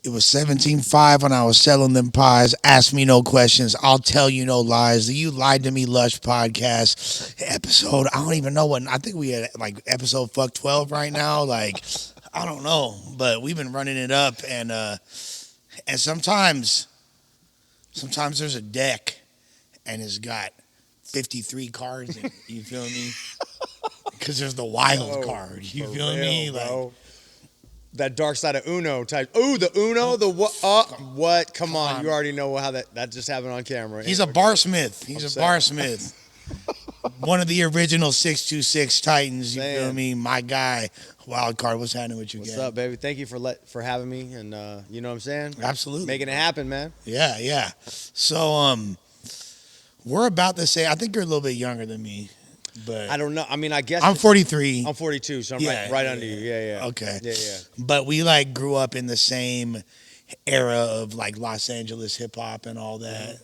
It was 17.5 when I was selling them pies. Ask me no questions. I'll tell you no lies. The You Lied to Me Lush podcast episode. I don't even know what. I think we had like episode fuck 12 right now. Like, I don't know. But we've been running it up. And sometimes there's a deck and it's got 53 cards in it. You feel me? Because there's the wild card. You For feel real, me? bro. That dark side of Uno type. Ooh, the Uno, the what? What? Come on, you already know how that just happened on camera. He's a barsmith. He's a barsmith. One of the original 626 Titans. You feel me? My guy. Wild card. What's happening with you, What's gang? up, baby? Thank you for having me, and you know what I'm saying? Absolutely. Making it happen, man. Yeah, yeah. So we're about to say. I think you're a little bit younger than me, but I don't know. I mean, I guess I'm 43. I'm 42, so I'm Yeah, right yeah, under you. Yeah, yeah. Okay. Yeah, yeah. But we like grew up in the same era of like Los Angeles hip hop and all that.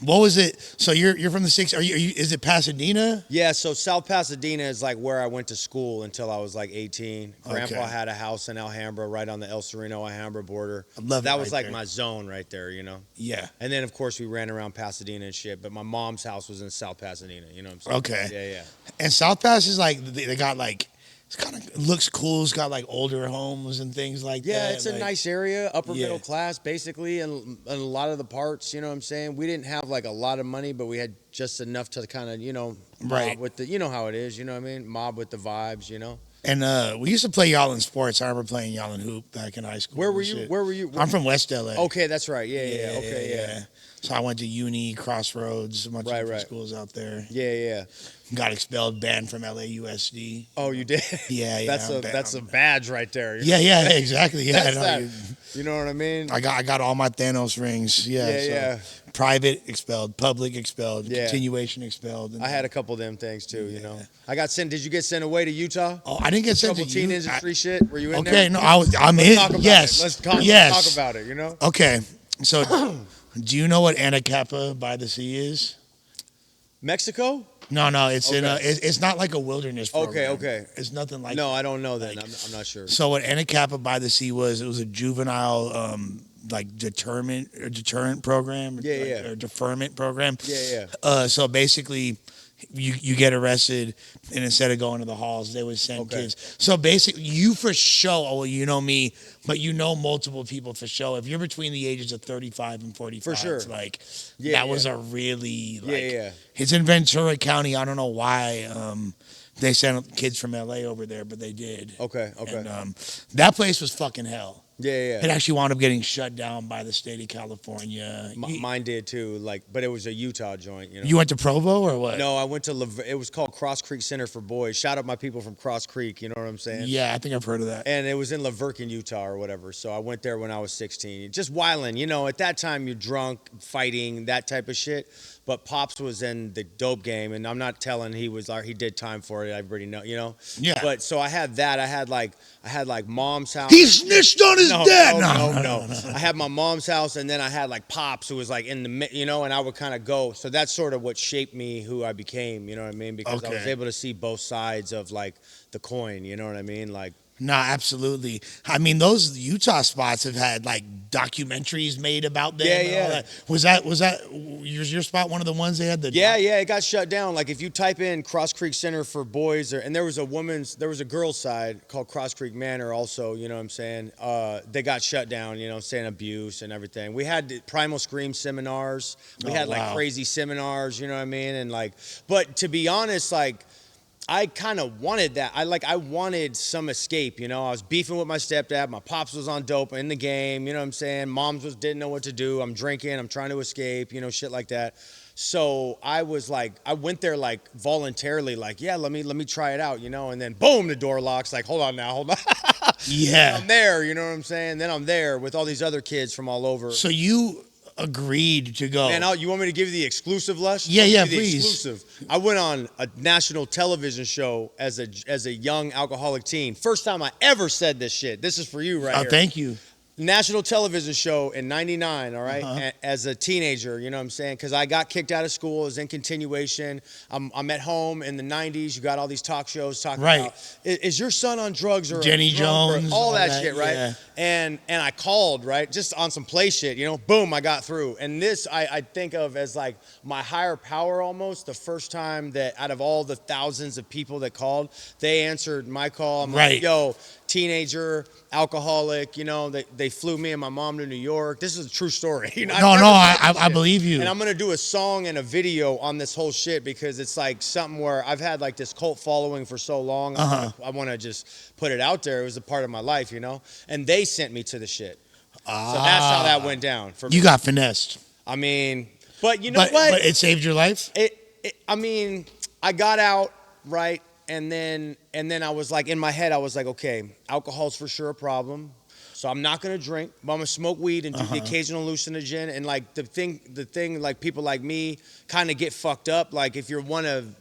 What was it? So you're from the six? Are you? Is it Pasadena? Yeah, so South Pasadena is like where I went to school until I was like 18. Grandpa Okay. had a house in Alhambra, right on the El Sereno Alhambra border. I love that it was right like there. my zone right there, you know. Yeah. And then of course we ran around Pasadena and shit. But my mom's house was in South Pasadena. You know what I'm saying? Okay. Yeah, yeah. And South Pass is like they got like it's kind of looks cool. It's got like older homes and things like that. Yeah, it's a like, nice area, upper Yeah. middle class, basically, and a lot of the parts. You know what I'm saying? We didn't have like a lot of money, but we had just enough to kind of, mob Right. with the, you know how it is. You know what I mean? Mob with the vibes. You know. And we used to play y'all in sports. I remember playing y'all in hoop back in high school. Where were and you? shit. Where were you? I'm from West LA. Okay, that's right. Yeah, yeah. Okay, yeah. So I went to uni, Crossroads, a bunch of different Right. schools out there. Yeah, yeah. Got expelled, banned from LAUSD. Oh, you did? Yeah, yeah. That's a badge right there. Yeah, exactly. Yeah, That's no, that. You know what I mean? I got all my Thanos rings. Yeah, Yeah, so yeah. Private expelled, public expelled, Yeah. continuation expelled. And I had a couple of them things too. You know, I got sent. Did you get sent away to Utah? Oh, I didn't get sent to Couple teen industry shit. Were you in there? Okay, no, I'm Let's in. talk about Yes, it. Let's yes. talk about it. You know, Okay, so do you know what Anacapa by the Sea is? Mexico. No, it's in a. Okay. It's not like a wilderness program. Okay. It's nothing like. No, I don't know. Then I'm not sure. So what Anacapa by the Sea was, it was a juvenile like deterrent program. Yeah, like, yeah. Or deferment program. Yeah, yeah. So basically, you get arrested, and instead of going to the halls, they would send Okay. kids. So basically, you for show. Oh, well, you know me, but you know multiple people for show. If you're between the ages of 35 and 45, For sure. like Yeah, that yeah. was a really like. Yeah. It's in Ventura County. I don't know why they sent kids from LA over there, but they did. Okay. And that place was fucking hell. Yeah. It actually wound up getting shut down by the state of California. Mine did too. But it was a Utah joint. You know. You went to Provo or what? No, I went to it was called Cross Creek Center for Boys. Shout out my people from Cross Creek. You know what I'm saying? Yeah, I think I've heard of that. And it was in Laverkin, Utah, or whatever. So I went there when I was 16. Just wilding, at that time you're drunk, fighting, that type of shit. But Pops was in the dope game, and I'm not telling he did time for it. Everybody know. Yeah. But so I had that. I had like mom's house. He snitched on his dad. No. I had my mom's house, and then I had like Pops, who was like in the, and I would kind of go. So that's sort of what shaped me who I became. You know what I mean? Because I was Okay. able to see both sides of like the coin. You know what I mean? Like. Nah, absolutely. I mean, those Utah spots have had like documentaries made about them. Yeah, and all yeah. that. Was that your spot one of the ones they had? Yeah, it got shut down. Like if you type in Cross Creek Center for Boys, and there was a girls' side called Cross Creek Manor also, you know what I'm saying? They got shut down, saying abuse and everything. We had the Primal Scream seminars. We had like wow. crazy seminars, you know what I mean? And like, but to be honest, like, I kind of wanted that. I wanted some escape, I was beefing with my stepdad. My pops was on dope in the game, you know what I'm saying? Moms didn't know what to do. I'm drinking. I'm trying to escape, shit like that. So I was like, I went there like voluntarily, like, yeah, let me try it out, and then boom, the door locks. Like, hold on. Yeah. I'm there, you know what I'm saying? Then I'm there with all these other kids from all over. So you agreed to go. Man, you want me to give you the exclusive, Lush? Yeah, I'll yeah, give you the please. Exclusive. I went on a national television show as a young alcoholic teen. First time I ever said this shit. This is for you right here. Thank you. national television show in 99, all right, as a teenager, you know what I'm saying? Because I got kicked out of school, it was in continuation. I'm at home in the 90s, you got all these talk shows talking about, is your son on drugs or Jenny Jones, all that shit, right? Yeah. And I called, right, just on some play shit, you know, boom, I got through. And this I think of as like my higher power almost, the first time that out of all the thousands of people that called, they answered my call. I'm like, yo, teenager, alcoholic, you know, they flew me and my mom to New York. This is a true story. You know, I believe you. And I'm going to do a song and a video on this whole shit because it's like something where I've had like this cult following for so long. I want to just put it out there. It was a part of my life, you know, and they sent me to the shit. So that's how that went down for me. You got finessed. I mean, but you know what? But it saved your life? I mean, I got out, right? And then I was like, in my head, I was like, okay, alcohol's for sure a problem. So I'm not gonna drink, but I'm gonna smoke weed and do the occasional hallucinogen. And like the thing, like people like me kind of get fucked up. Like if you're one of,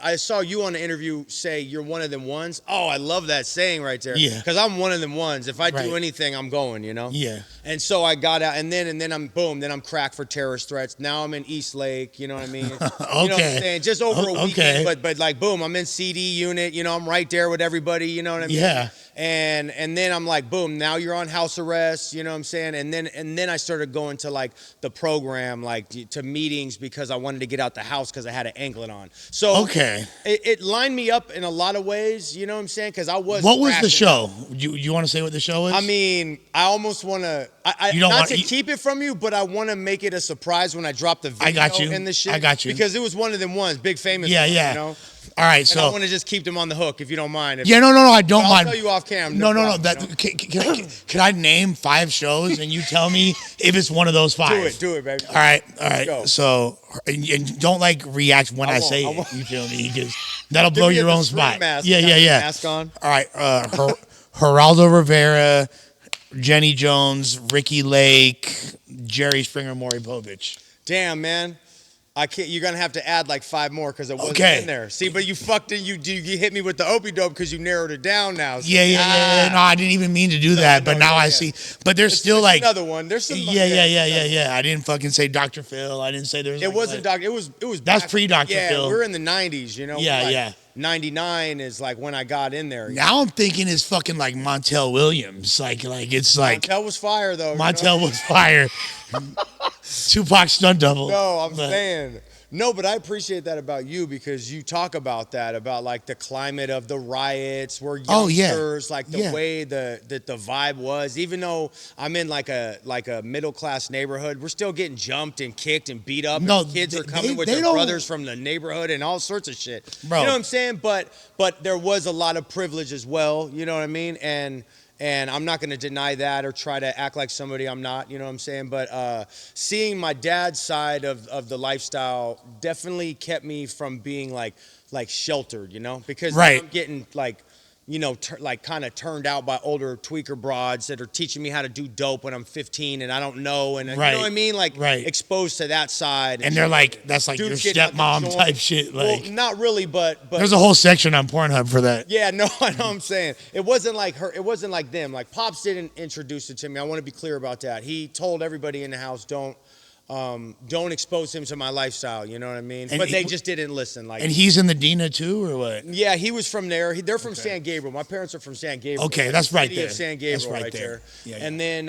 I saw you on the interview say you're one of them ones. Oh, I love that saying right there. Yeah. Because I'm one of them ones. If I do anything, I'm going, you know? Yeah. And so I got out, and then I'm boom. Then I'm cracked for terrorist threats. Now I'm in East Lake. You know what I mean? You know what I'm saying? Just over a weekend, but like boom, I'm in CD unit. You know, I'm right there with everybody. You know what I mean? Yeah. And then I'm like, boom, now you're on house arrest, you know what I'm saying? And then I started going to like the program, like to meetings because I wanted to get out the house because I had an anklet on. So it lined me up in a lot of ways, you know what I'm saying? Because I was. What was the show? You want to say what the show is? I mean, I almost want to, keep it from you, but I want to make it a surprise when I drop the video in the shit. I got you. Because it was one of them ones, big famous yeah, ones, yeah. you know? All right, so I want to just keep them on the hook if you don't mind. No, I don't mind. I'll tell you off cam. No. Can I name 5 shows and you tell me if it's one of those 5? Do it, baby. All right. Go. So, and don't like react when I say it. You feel me? Because that'll blow your own spot. Mask. Yeah. Mask on. All right. Geraldo Rivera, Jenny Jones, Ricky Lake, Jerry Springer, Maury Povich. Damn, man. I can't. You're gonna have to add like 5 more because it wasn't in there. See, but you fucked it. You hit me with the opie dope because you narrowed it down now. So, yeah. No, I didn't even mean to do that, but now I see. But there's still like another one. There's some. Yeah. I didn't fucking say Dr. Phil. I didn't say there was. It wasn't Dr. It was. That's pre Dr. Phil. Yeah, we're in the '90s. You know. Yeah. 99 is like when I got in there. Now I'm thinking it's fucking like Montel Williams. Like it's like Montel was fire though. Montel was fire. Tupac stunt double. No, I'm saying. No, but I appreciate that about you because you talk about that, about like the climate of the riots, where youngsters, like the way that the vibe was. Even though I'm in like a middle class neighborhood, we're still getting jumped and kicked and beat up. No, and kids are coming with their brothers from the neighborhood and all sorts of shit. Bro. You know what I'm saying? But there was a lot of privilege as well. You know what I mean? And I'm not going to deny that or try to act like somebody I'm not, you know what I'm saying? But seeing my dad's side of the lifestyle definitely kept me from being like sheltered, you know? Because I'm getting like, you know, like kind of turned out by older tweaker broads that are teaching me how to do dope when I'm 15 and I don't know. And you know what I mean? Like exposed to that side. And they're like, that's like your stepmom type shit. Like, well, not really, but there's a whole section on Pornhub for that. Yeah, no, I know what I'm saying. It wasn't like her. It wasn't like them. Like Pops didn't introduce it to me. I want to be clear about that. He told everybody in the house, don't expose him to my lifestyle. You know what I mean? But they just didn't listen. Like, and he's in the Dina too, or what? Yeah, he was from there. They're from San Gabriel. My parents are from San Gabriel. Okay, that's right there. Of San Gabriel, that's right there. Yeah. And then,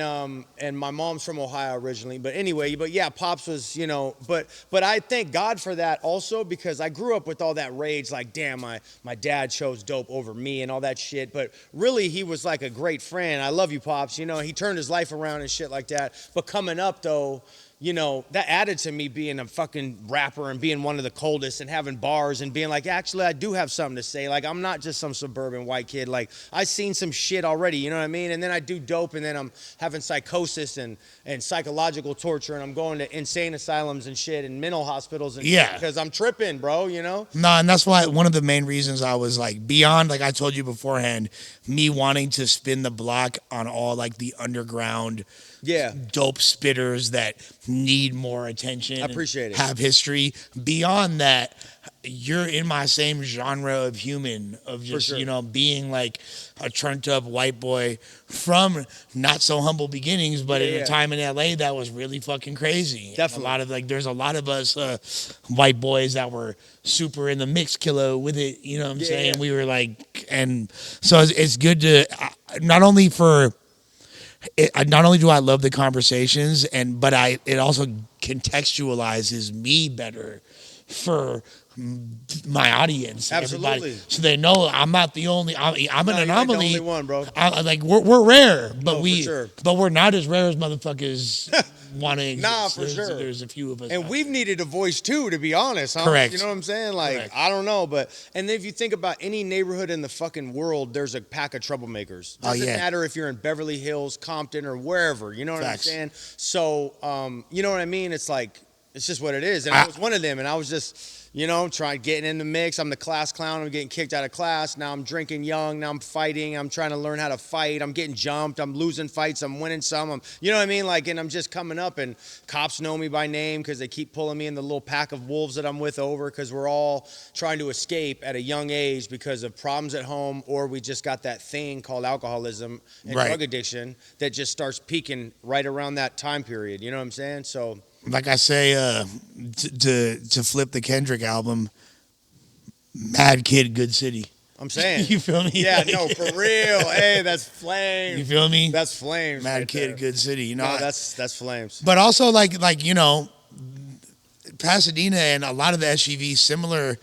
and my mom's from Ohio originally. But anyway, yeah, Pops was, you know. But I thank God for that also because I grew up with all that rage. Like, damn, my dad chose dope over me and all that shit. But really, he was like a great friend. I love you, Pops. You know, he turned his life around and shit like that. But coming up though, you know, that added to me being a fucking rapper and being one of the coldest and having bars and being like, actually, I do have something to say. Like, I'm not just some suburban white kid. Like, I've seen some shit already, you know what I mean? And then I do dope and then I'm having psychosis and psychological torture and I'm going to insane asylums and shit and mental hospitals and shit because I'm tripping, bro, you know? No, and that's why one of the main reasons I was like, beyond, like I told you beforehand, me wanting to spin the block on all like the underground dope spitters that need more attention. I appreciate it. Have history. Beyond that, you're in my same genre of human, of just, sure. you know, being like a turned up white boy from not so humble beginnings, but in a time in LA that was really fucking crazy. Definitely. A lot of like, there's a lot of us white boys that were super in the mix killer with it, you know what I'm saying? Yeah. We were like, and so it's good to, not only for, not only do I love the conversations, but it also contextualizes me better for my audience, Absolutely. everybody, so they know I'm not the only. I'm an anomaly. You're the only one, bro. Like we're rare, but for sure. but we're not as rare as motherfuckers want to exist. Nah, for sure. There's a few of us, and we've needed a voice too, to be honest. Huh? Correct. You know what I'm saying? Like, Correct. I don't know, but and if you think about any neighborhood in the fucking world, there's a pack of troublemakers. Doesn't matter if you're in Beverly Hills, Compton, or wherever. You know what Facts. I'm saying? So, you know what I mean? It's like, it's just what it is. And I was one of them, and I was just, you know, getting in the mix. I'm the class clown. I'm getting kicked out of class. Now I'm drinking young. Now I'm fighting. I'm trying to learn how to fight. I'm getting jumped. I'm losing fights. I'm winning some. You know what I mean? Like, and I'm just coming up, and cops know me by name because they keep pulling me in the little pack of wolves that I'm with over, because we're all trying to escape at a young age because of problems at home, or we just got that thing called alcoholism and drug addiction that just starts peaking right around that time period. You know what I'm saying? So, like I say, to flip the Kendrick album, Mad Kid, Good City. I'm saying. You feel me? Yeah, Like, no, for real. Hey, that's flames. You feel me? That's flames. Mad right Kid, there. Good City. You know, No, that's flames. but also like you know, Pasadena and a lot of the SUVs similar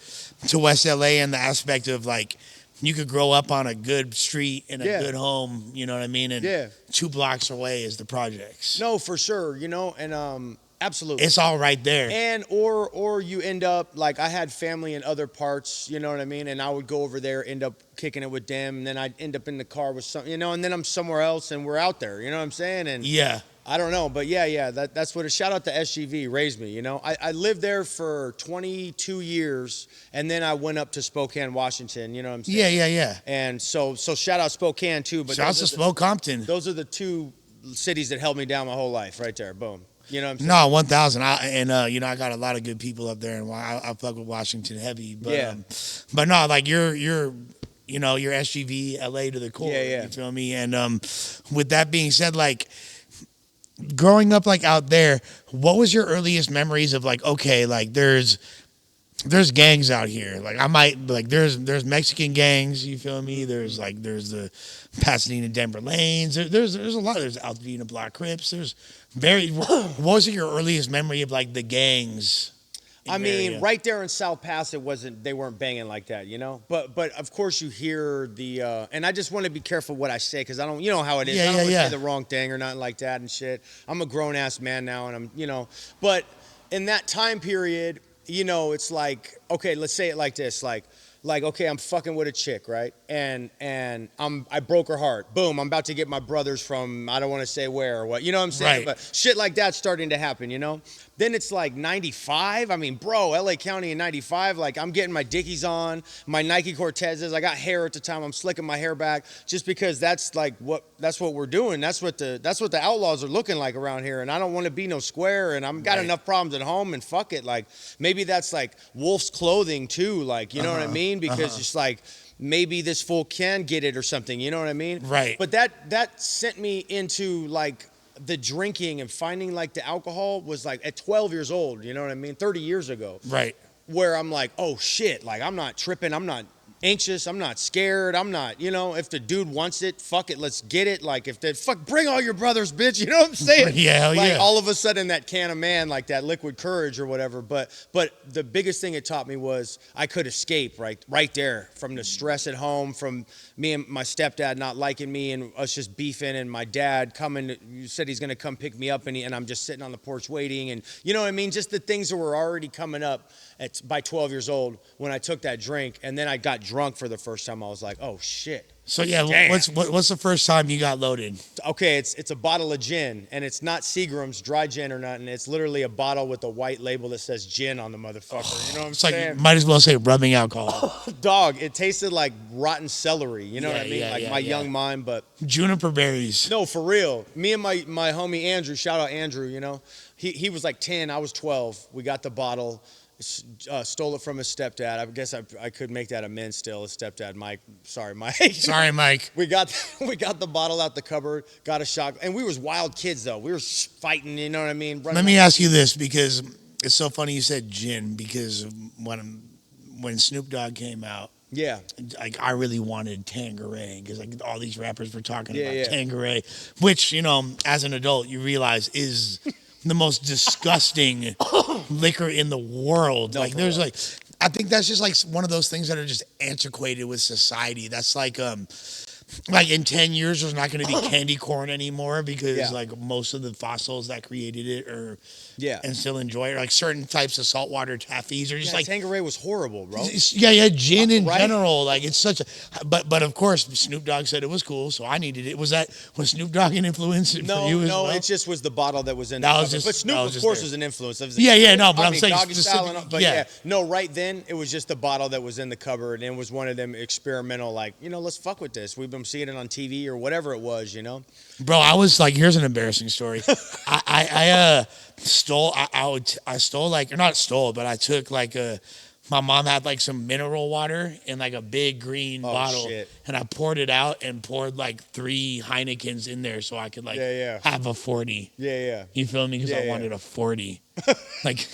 to West LA in the aspect of like, you could grow up on a good street in a good home, you know what I mean? And 2 blocks away is the projects. No, for sure, you know, and absolutely. It's all right there. And or you end up, like, I had family in other parts, you know what I mean? And I would go over there, end up kicking it with them, and then I'd end up in the car with some, you know, and then I'm somewhere else and we're out there, you know what I'm saying? And I don't know, but that's what shout out to SGV, raised me, you know. I lived there for 22 years, and then I went up to Spokane, Washington, you know what I'm saying? Yeah. And so shout out Spokane too. But shout out to Spokane. Those are the 2 cities that held me down my whole life, right there, boom. You know what I'm saying? No, 1,000. You know, I got a lot of good people up there, and I fuck with Washington heavy. But but no, like you're you know, you're SGV LA to the core. You feel me? And with that being said, like, growing up like out there, what was your earliest memories of like, okay, like there's gangs out here. Like I might like there's Mexican gangs, you feel me? There's the Pasadena Denver lanes. There's a lot. There's Altadena Block Crips. There's what was your earliest memory of like the gangs? I mean, right there in South Pass, they weren't banging like that, you know? But of course you hear the, and I just want to be careful what I say, because I don't, you know how it is. I don't want to say the wrong thing or nothing like that and shit. I'm a grown ass man now, and I'm, you know, but in that time period, you know, it's like, okay, let's say it like this, like, okay, I'm fucking with a chick, right? And I broke her heart. Boom, I'm about to get my brothers from, I don't want to say where or what, you know what I'm saying? Right. But shit like that's starting to happen, you know? Then it's like 95. I mean, bro, LA County in 95, like I'm getting my Dickies on, my Nike Cortezes. I got hair at the time. I'm slicking my hair back just because that's what we're doing. That's what the outlaws are looking like around here. And I don't want to be no square, and I've got enough problems at home, and fuck it. Like maybe that's like wolf's clothing too. Like, you know what I mean? Because it's like, maybe this fool can get it or something, you know what I mean? Right. But that sent me into like the drinking and finding like the alcohol was like at 12 years old, you know what I mean? 30 years ago. Right. Where I'm like, oh shit, like I'm not tripping, I'm not anxious, I'm not scared, I'm not, you know, if the dude wants it, fuck it, let's get it. Like if they bring all your brothers, bitch, you know what I'm saying? Like all of a sudden that can of man, like that liquid courage or whatever. But the biggest thing it taught me was I could escape right there from the stress at home, from me and my stepdad not liking me and us just beefing, and my dad coming, you said he's gonna come pick me up, and I'm just sitting on the porch waiting, and you know what I mean? Just the things that were already coming up by 12 years old when I took that drink, and then I got drunk for the first time, I was like, oh shit. So yeah, Damn. what's the first time you got loaded? Okay, it's a bottle of gin, and it's not Seagram's dry gin or nothing. It's literally a bottle with a white label that says gin on the motherfucker. You know what I'm It's like saying? you might as well say rubbing alcohol. Dog, it tasted like rotten celery. You know what I mean? Yeah, Like yeah, my yeah. young mind, but Juniper berries. no, for real. Me and my homie Andrew, shout out Andrew, you know, he was like 10, I was 12. We got the bottle, stole it from his stepdad. I guess I could make that amends still. His stepdad, Mike. Sorry, Mike. Sorry, Mike. We got the bottle out the cupboard, got a shot, and we was wild kids though. We were fighting, you know what I mean? Let me ask you this, because it's so funny you said gin, because when Snoop Dogg came out, Yeah. like I really wanted Tanqueray, because like all these rappers were talking about yeah. Tanqueray, which, you know, as an adult you realize is the most disgusting liquor in the world. No, like for there's real. like, I think that's just like one of those things that are just antiquated with society. That's like in 10 years there's not going to be candy corn anymore, because Yeah. like most of the fossils that created it are Yeah. and still enjoy it, like certain types of saltwater taffies are just Yeah, like Tanqueray was horrible, bro. yeah, gin in Right? general. Like it's such a, but of course Snoop Dogg said it was cool, so I needed it. Was Snoop Dogg an influence for No, you as no, well? it just was the bottle that was in That the was cover. just- But Snoop, that was of just course, there. was an influence. That was Yeah, no, but I I'm mean, saying Doggy Style specific- but yeah. yeah. No, right then, it was just the bottle that was in the cupboard, and it was one of them experimental, like, you know, let's fuck with this. We've been seeing it on TV or whatever it was, you know? Bro, I was like, here's an embarrassing story. I stole, I stole like, or not stole, but I took like my mom had like some mineral water in like a big green bottle, shit. and I poured it out and poured like 3 Heinekens in there so I could like Yeah. have a 40. Yeah. You feel me? Because I Yeah. wanted a 40. Like,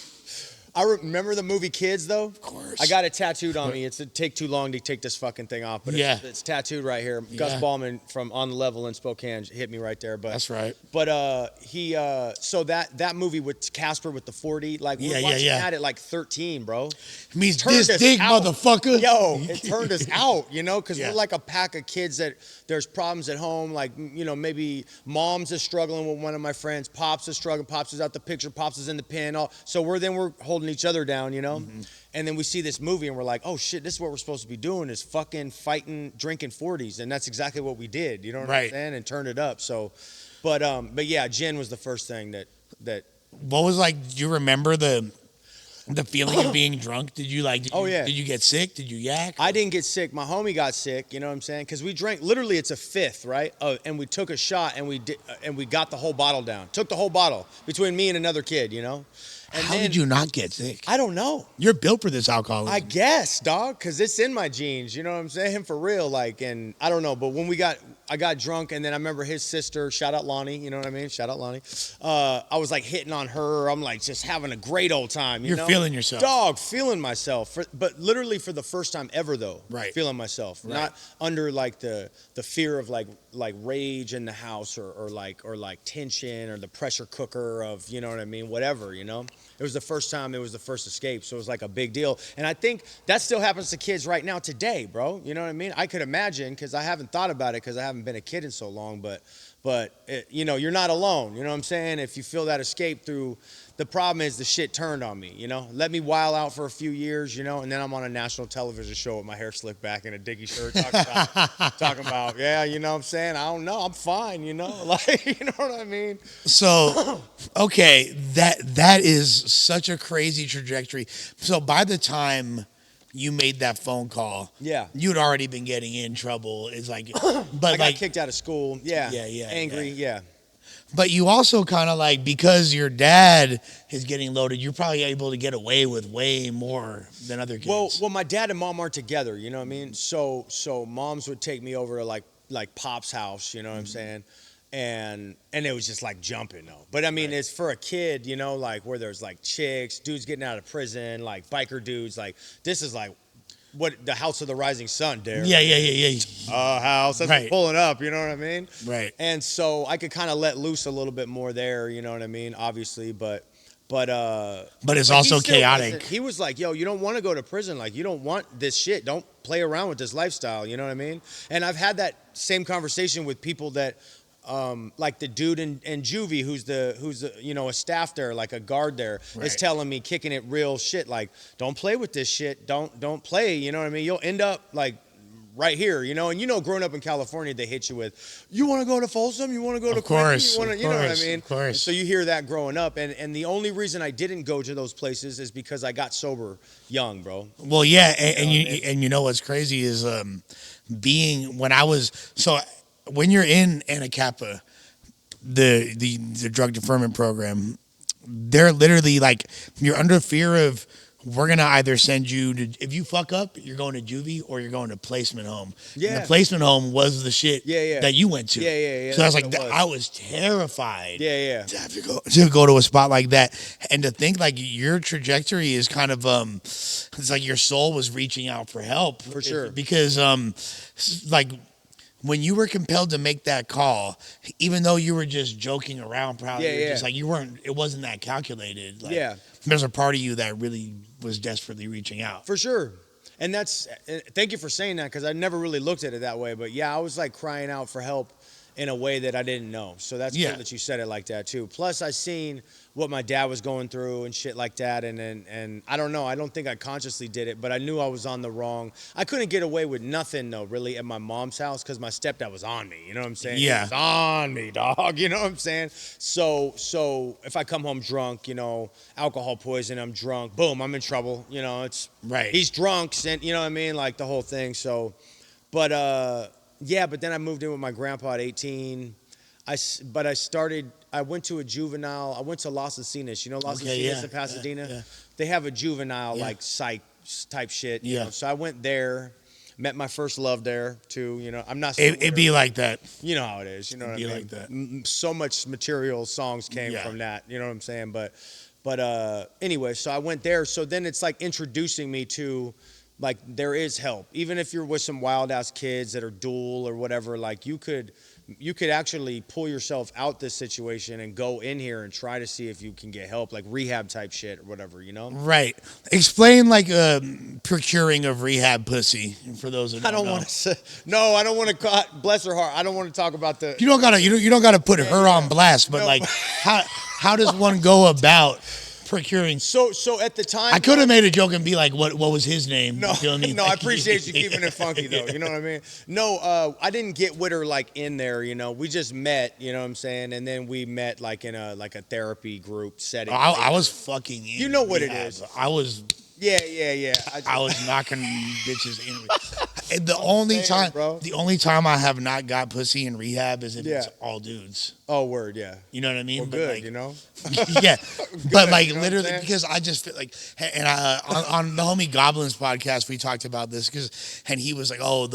I remember the movie Kids, though. Of course. I got it tattooed on me. It'd take too long to take this fucking thing off, but Yeah. it's tattooed right here. Gus Yeah. Ballman from On the Level in Spokane hit me right there. But that's right. But so that movie with Casper with the 40, like we're Yeah, watching yeah. that at like 13, bro. It means Turned this us dick, out. motherfucker. Yo, it turned us out, you know, because Yeah. we're like a pack of kids that there's problems at home. Like, you know, maybe mom's is struggling with one of my friends, pops is struggling, pops is out the picture, pops is in the pen. So we're holding each other down, you know. And then we see this movie and we're like, oh shit, this is what we're supposed to be doing, is fucking fighting, drinking 40s, and that's exactly what we did. You know what I'm Right. saying? And turned it up. So, but yeah, gin was the first thing that. What was like? Do you remember the feeling of being drunk? Did you like? Oh, yeah. Did you get sick? Did you yak? I didn't get sick. My homie got sick. You know what I'm saying? Because we drank. Literally, it's a fifth, right? And we took a shot and we got the whole bottle down. Took the whole bottle between me and another kid. You know. And How then, did you not get sick? I don't know. You're built for this alcoholism. I guess, dog, because it's in my genes. You know what I'm saying? For real, like, and I don't know. But when I got drunk, and then I remember his sister, shout out Lonnie, you know what I mean? Shout out Lonnie. I was like hitting on her. I'm like just having a great old time. You're know? feeling yourself. Dog, feeling myself. But literally for the first time ever, though. Right. Feeling myself. Right. Not under like the fear of like rage in the house or like tension or the pressure cooker of, you know what I mean? Whatever, you know? It was the first time, it was the first escape, so it was like a big deal. And I think that still happens to kids right now today, bro. You know what I mean? I could imagine, because I haven't thought about it because I haven't been a kid in so long, but you know, you're not alone. You know what I'm saying? If you feel that escape through, the problem is the shit turned on me, you know? Let me while out for a few years, you know, and then I'm on a national television show with my hair slicked back in a Dickie shirt talking about, yeah, you know what I'm saying? I don't know, I'm fine, you know? Like, you know what I mean? So, okay, that is such a crazy trajectory. So by the time you made that phone call, Yeah. you'd already been getting in trouble. It's like, I but got like, kicked out of school, yeah. Angry, yeah. but you also kind of like, because your dad is getting loaded, you're probably able to get away with way more than other kids. Well, my dad and mom aren't together, you know what I mean? So moms would take me over to like Pop's house, you know what I'm saying? And it was just like jumping though. But I mean, it's for a kid, you know, like where there's like chicks, dudes getting out of prison, like biker dudes, like this is like what the House of the Rising Sun, Dare. Yeah. House, that's Right. pulling up, you know what I mean? Right. And so I could kind of let loose a little bit more there, you know what I mean? Obviously, but it's he also still chaotic. wasn't- He was like, yo, you don't want to go to prison. Like, you don't want this shit. Don't play around with this lifestyle. You know what I mean? And I've had that same conversation with people that like the dude in juvie who's the you know, a staff there, like a guard there, is telling me, kicking it real shit, like, don't play with this shit, don't play, you know what I mean, you'll end up like right here, you know. And you know, growing up in California, they hit you with, you want to go to Folsom, you want to go to Quincy, you want to, you know what I mean. Of course. So you hear that growing up, and the only reason I didn't go to those places is because I got sober young, bro. Well, yeah, and you know what's crazy is being when I was so when you're in Anacapa, the drug deferment program, they're literally like, you're under fear of, we're gonna either send you to, if you fuck up, you're going to juvie or you're going to placement home. Yeah. And the placement home was the shit that you went to. Yeah. So I was like, I was terrified. Yeah. To have to go to a spot like that, and to think like your trajectory is kind of it's like your soul was reaching out for help. For sure. Because like, when you were compelled to make that call, even though you were just joking around, probably, just like, you weren't, it wasn't that calculated. Like, there's a part of you that really was desperately reaching out. For sure. And that's, thank you for saying that, because I never really looked at it that way. But yeah, I was like crying out for help in a way that I didn't know. So that's cool that you said it like that too. Plus, I seen what my dad was going through and shit like that. And I don't know. I don't think I consciously did it, but I knew I was on the wrong. I couldn't get away with nothing though, really, at my mom's house, because my stepdad was on me. You know what I'm saying? Yeah. He was on me, dog. You know what I'm saying? So if I come home drunk, you know, alcohol poison, I'm drunk, boom, I'm in trouble. You know, it's he's drunk, you know what I mean? Like the whole thing. So, but yeah, but then I moved in with my grandpa at 18. I went to a juvenile. I went to Las Encinas. You know Las Encinas in Pasadena? Yeah. They have a juvenile like psych type shit. You know? So I went there, met my first love there too. You know, I'm not. It'd be like that. You know how it is. You know what I mean? Like that. So much material songs came from that. You know what I'm saying? But anyway, so I went there. So then it's like introducing me to, like, there is help. Even if you're with some wild ass kids that are dual or whatever, like you could actually pull yourself out this situation and go in here and try to see if you can get help, like rehab type shit or whatever, you know? Right. Explain like procuring of rehab pussy for those that don't know. I don't want to say. No, I don't want to. Bless her heart. I don't want to talk about the. You don't gotta put her on blast, but like, how does one go about procuring? So at the time, I could have made a joke and be like, what was his name? No, you feel me? No, I appreciate you keeping it funky though. You know what I mean? No, I didn't get with her like in there. You know, we just met. You know what I'm saying? And then we met like in a therapy group setting. I was fucking. You know what it is? I was. Yeah. I was knocking bitches in. And the only time I have not got pussy in rehab is if it's all dudes. Oh, word, yeah. You know what I mean? Well, good, like, you know? Yeah. Good, but like, you know literally, because I just feel like, and on the homie Goblin's podcast, we talked about this, and he was like, oh,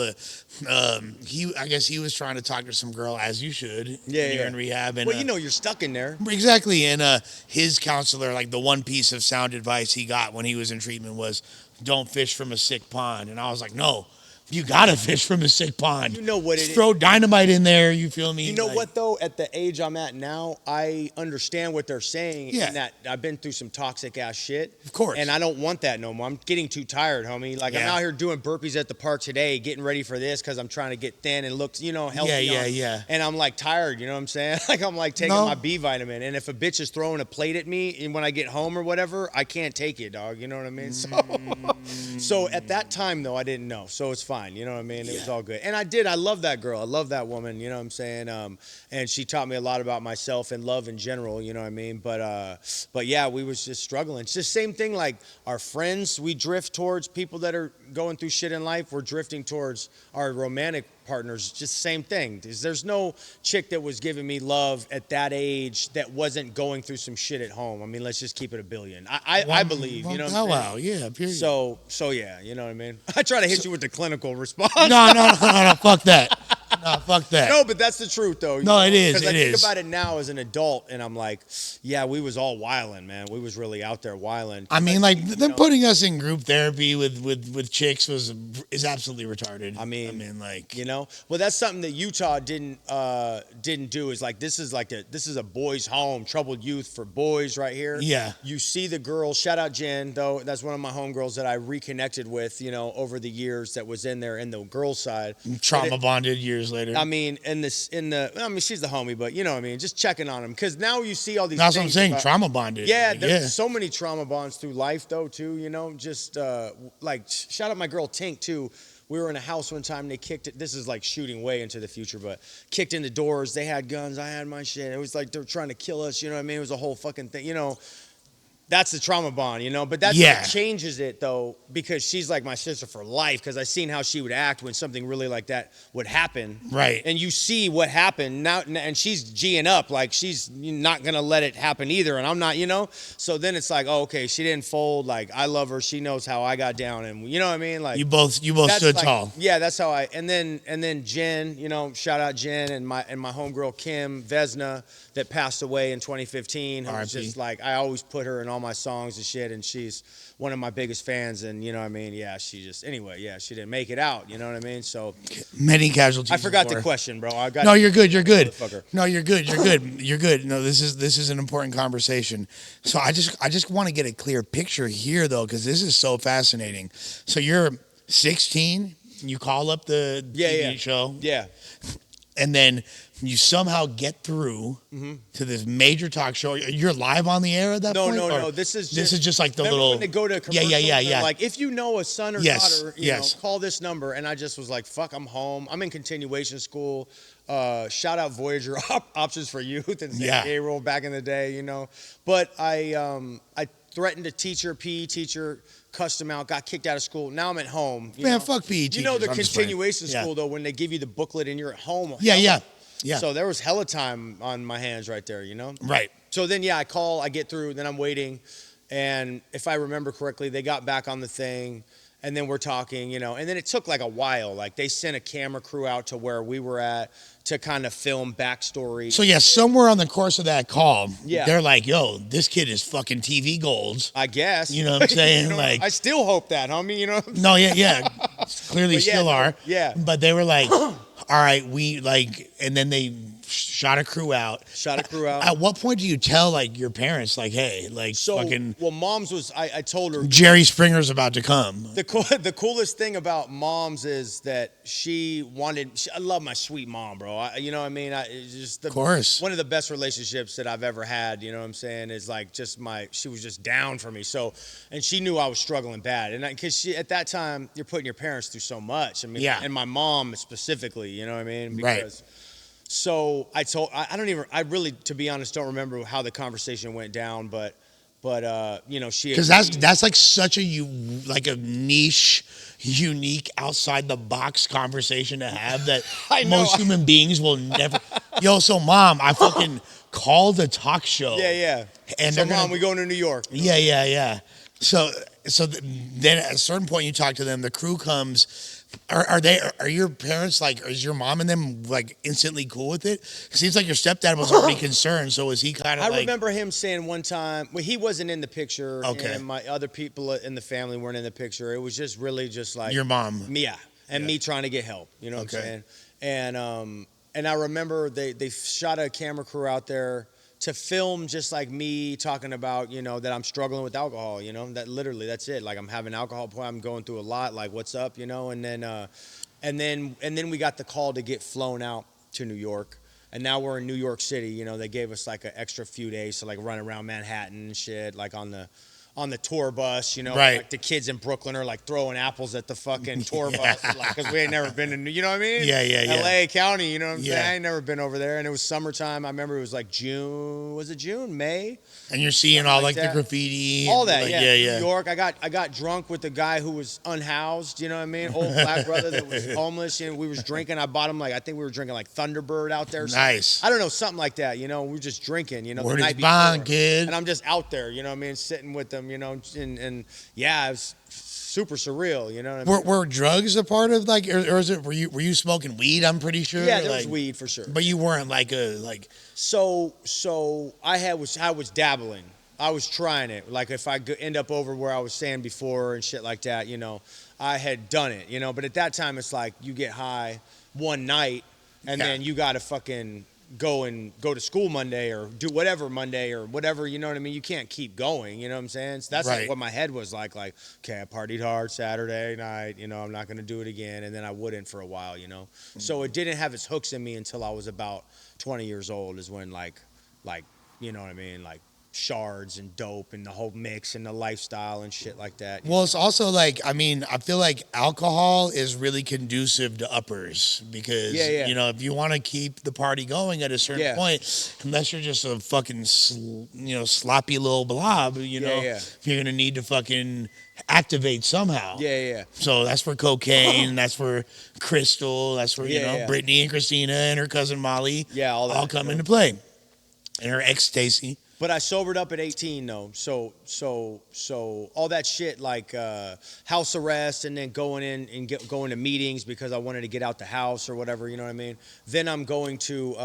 I guess he was trying to talk to some girl, as you should. Yeah, you're in rehab. And, well, you know, you're stuck in there. Exactly. And his counselor, like the one piece of sound advice he got when he was in treatment was, don't fish from a sick pond. And I was like, no. You gotta fish from a sick pond. You know what it is. Throw dynamite in there. You feel me? You know what though? At the age I'm at now, I understand what they're saying. Yeah. In that I've been through some toxic ass shit. Of course. And I don't want that no more. I'm getting too tired, homie. Like I'm out here doing burpees at the park today, getting ready for this because I'm trying to get thin and look, you know, healthy. Yeah. And I'm like tired. You know what I'm saying? Like I'm like taking my B vitamin. And if a bitch is throwing a plate at me, and when I get home or whatever, I can't take it, dog. You know what I mean? So at that time though, I didn't know. So it's fine. You know what I mean? It was all good. And I love that girl. I love that woman, you know what I'm saying? And she taught me a lot about myself and love in general, you know what I mean? But yeah, we was just struggling. It's the same thing like our friends, we drift towards people that are going through shit in life. We're drifting towards our romantic partners, just same thing. There's no chick that was giving me love at that age that wasn't going through some shit at home. I mean, let's just keep it a billion. I believe, you know what I'm saying? Wow, yeah, period. So yeah, you know what I mean? I try to hit you with the clinical response. No, fuck that. No, fuck that. No, but that's the truth, though. No, it is. Because I think about it now as an adult, and I'm like, yeah, we was all wilding, man. We was really out there wilding. I mean, like, them putting us in group therapy with chicks is absolutely retarded. I mean, like, you know, well, that's something that Utah didn't do. Is like this is a boys' home, troubled youth for boys right here. Yeah. You see the girls. Shout out Jen, though. That's one of my homegirls that I reconnected with, you know, over the years that was in there in the girls' side. Trauma bonded years years later. I mean, I mean, she's the homie, but you know what I mean? Just checking on him. Because now you see all these That's what I'm things saying. about- Trauma bonded. Yeah, there's so many trauma bonds through life, though, too. You know, just like shout out my girl Tink, too. We were in a house one time. They kicked it. This is like shooting way into the future, but kicked in the doors. They had guns. I had my shit. It was like they're trying to kill us. You know what I mean? It was a whole fucking thing. You know, that's the trauma bond, you know? But that's what changes it, though, because she's like my sister for life, because I seen how she would act when something really like that would happen. Right. And you see what happened now, and she's G'ing up, like she's not going to let it happen either, and I'm not, you know? So then it's like, oh, okay, she didn't fold. Like, I love her. She knows how I got down, and you know what I mean? Like You both stood like, tall. Yeah, that's how I, and then Jen, you know, shout out Jen and my homegirl Kim Vesna that passed away in 2015. Who was just like, I always put her in all my songs and shit, and she's one of my biggest fans, and you know what I mean? Yeah, she didn't make it out, you know what I mean? So many casualties. I forgot the question, bro. No, you're good. You're good. No, you're good. You're good. You're good. No, this is an important conversation. So I just want to get a clear picture here, though, because this is so fascinating. So you're 16. You call up the TV show. Yeah. And then you somehow get through to this major talk show. You're live on the air at that point? No. This is just like the little. When they go to commercials, yeah. Like, if you know a son or daughter, you know, call this number. And I just was like, fuck, I'm home. I'm in continuation school. Shout out Voyager Options for Youth and payroll back in the day, you know. But I threatened a teacher, PE teacher, cussed him out, got kicked out of school. Now I'm at home. Man, fuck PE teachers. You know the continuation school, though, when they give you the booklet and you're at home. Yeah. So there was hella time on my hands right there, you know? Right. So then, I call, I get through, then I'm waiting. And if I remember correctly, they got back on the thing. And then we're talking, you know, and then it took like a while. Like they sent a camera crew out to where we were at to kind of film backstory. So somewhere on the course of that call, they're like, yo, this kid is fucking TV gold. I guess. You know what I'm saying? You know, like, I still hope that, homie, you know? No, yeah. Clearly still are. Yeah. But they were like, all right, and then they shot a crew out. At what point do you tell like your parents, like, hey, like fucking? Well, Mom's was, I told her. Jerry Springer's about to come. The coolest thing about Mom's is that I love my sweet mom, bro. You know what I mean? Of course. One of the best relationships that I've ever had, you know what I'm saying, is like she was just down for me. So, and she knew I was struggling bad. And because at that time, you're putting your parents through so much. I mean, and my mom specifically, you know what I mean? Because, so I really, to be honest, don't remember how the conversation went down, but you know, because that's like such a niche, unique, outside the box conversation to have that most human beings will never. So Mom, I fucking called a talk show. Yeah. And so Mom, we going to New York. Yeah. So then at a certain point you talk to them, the crew comes. Are your parents like, is your mom and them like instantly cool with it? It seems like your stepdad was already concerned. So was he kind of I remember him saying one time, well, he wasn't in the picture. Okay. And my other people in the family weren't in the picture. It was just really just like. Your mom. Yeah. And me trying to get help. You know what I'm saying? And I remember they shot a camera crew out there to film just like me talking about, you know, that I'm struggling with alcohol, you know, that literally, that's it. Like I'm having alcohol problem, I'm going through a lot, like what's up, you know, and then we got the call to get flown out to New York. And now we're in New York City, you know, they gave us like an extra few days to like run around Manhattan and shit, like on the tour bus, you know, like the kids in Brooklyn are like throwing apples at the fucking tour bus, like, because we ain't never been in, you know what I mean? Yeah. LA County, you know what I'm saying? I ain't never been over there, and it was summertime. I remember it was like June, May? And you're seeing all like the graffiti, all that, like, yeah. New York. I got drunk with the guy who was unhoused, you know what I mean? Old black brother that was homeless, and we was drinking. I bought him I think we were drinking like Thunderbird out there. Nice. I don't know, something like that, you know? We were just drinking, you know, Word the night is bond, before. kid. And I'm just out there, you know what I mean, sitting with them, you know, and yeah, it was super surreal, you know what I mean? Were drugs a part of like, or is it, were you smoking weed? I'm pretty sure. Yeah, there was weed for sure. But you weren't like So I was dabbling. I was trying it. Like if I end up over where I was saying before and shit like that, you know, I had done it, you know. But at that time, it's like you get high one night and then you got to fucking go to school Monday or do whatever Monday or whatever, you know what I mean? You can't keep going, you know what I'm saying? So that's like Right. what my head was like, okay, I partied hard Saturday night, you know, I'm not going to do it again. And then I wouldn't for a while, you know? So it didn't have its hooks in me until I was about 20 years old is when like, you know what I mean? Like shards and dope and the whole mix and the lifestyle and shit like that. Well, it's also like, I mean, I feel like alcohol is really conducive to uppers because, Yeah. you know, if you want to keep the party going at a certain Yeah. point, unless you're just a fucking, sloppy little blob, you know, Yeah. you're going to need to fucking activate somehow. Yeah. So that's where cocaine, that's where crystal, that's where, you know, Yeah. Brittany and Christina and her cousin Molly Yeah, all that, come you know. into play. And her ex Stacy. But I sobered up at 18 though, so all that shit like house arrest and then going in and going to meetings because I wanted to get out the house or whatever, you know what I mean. Then I'm going to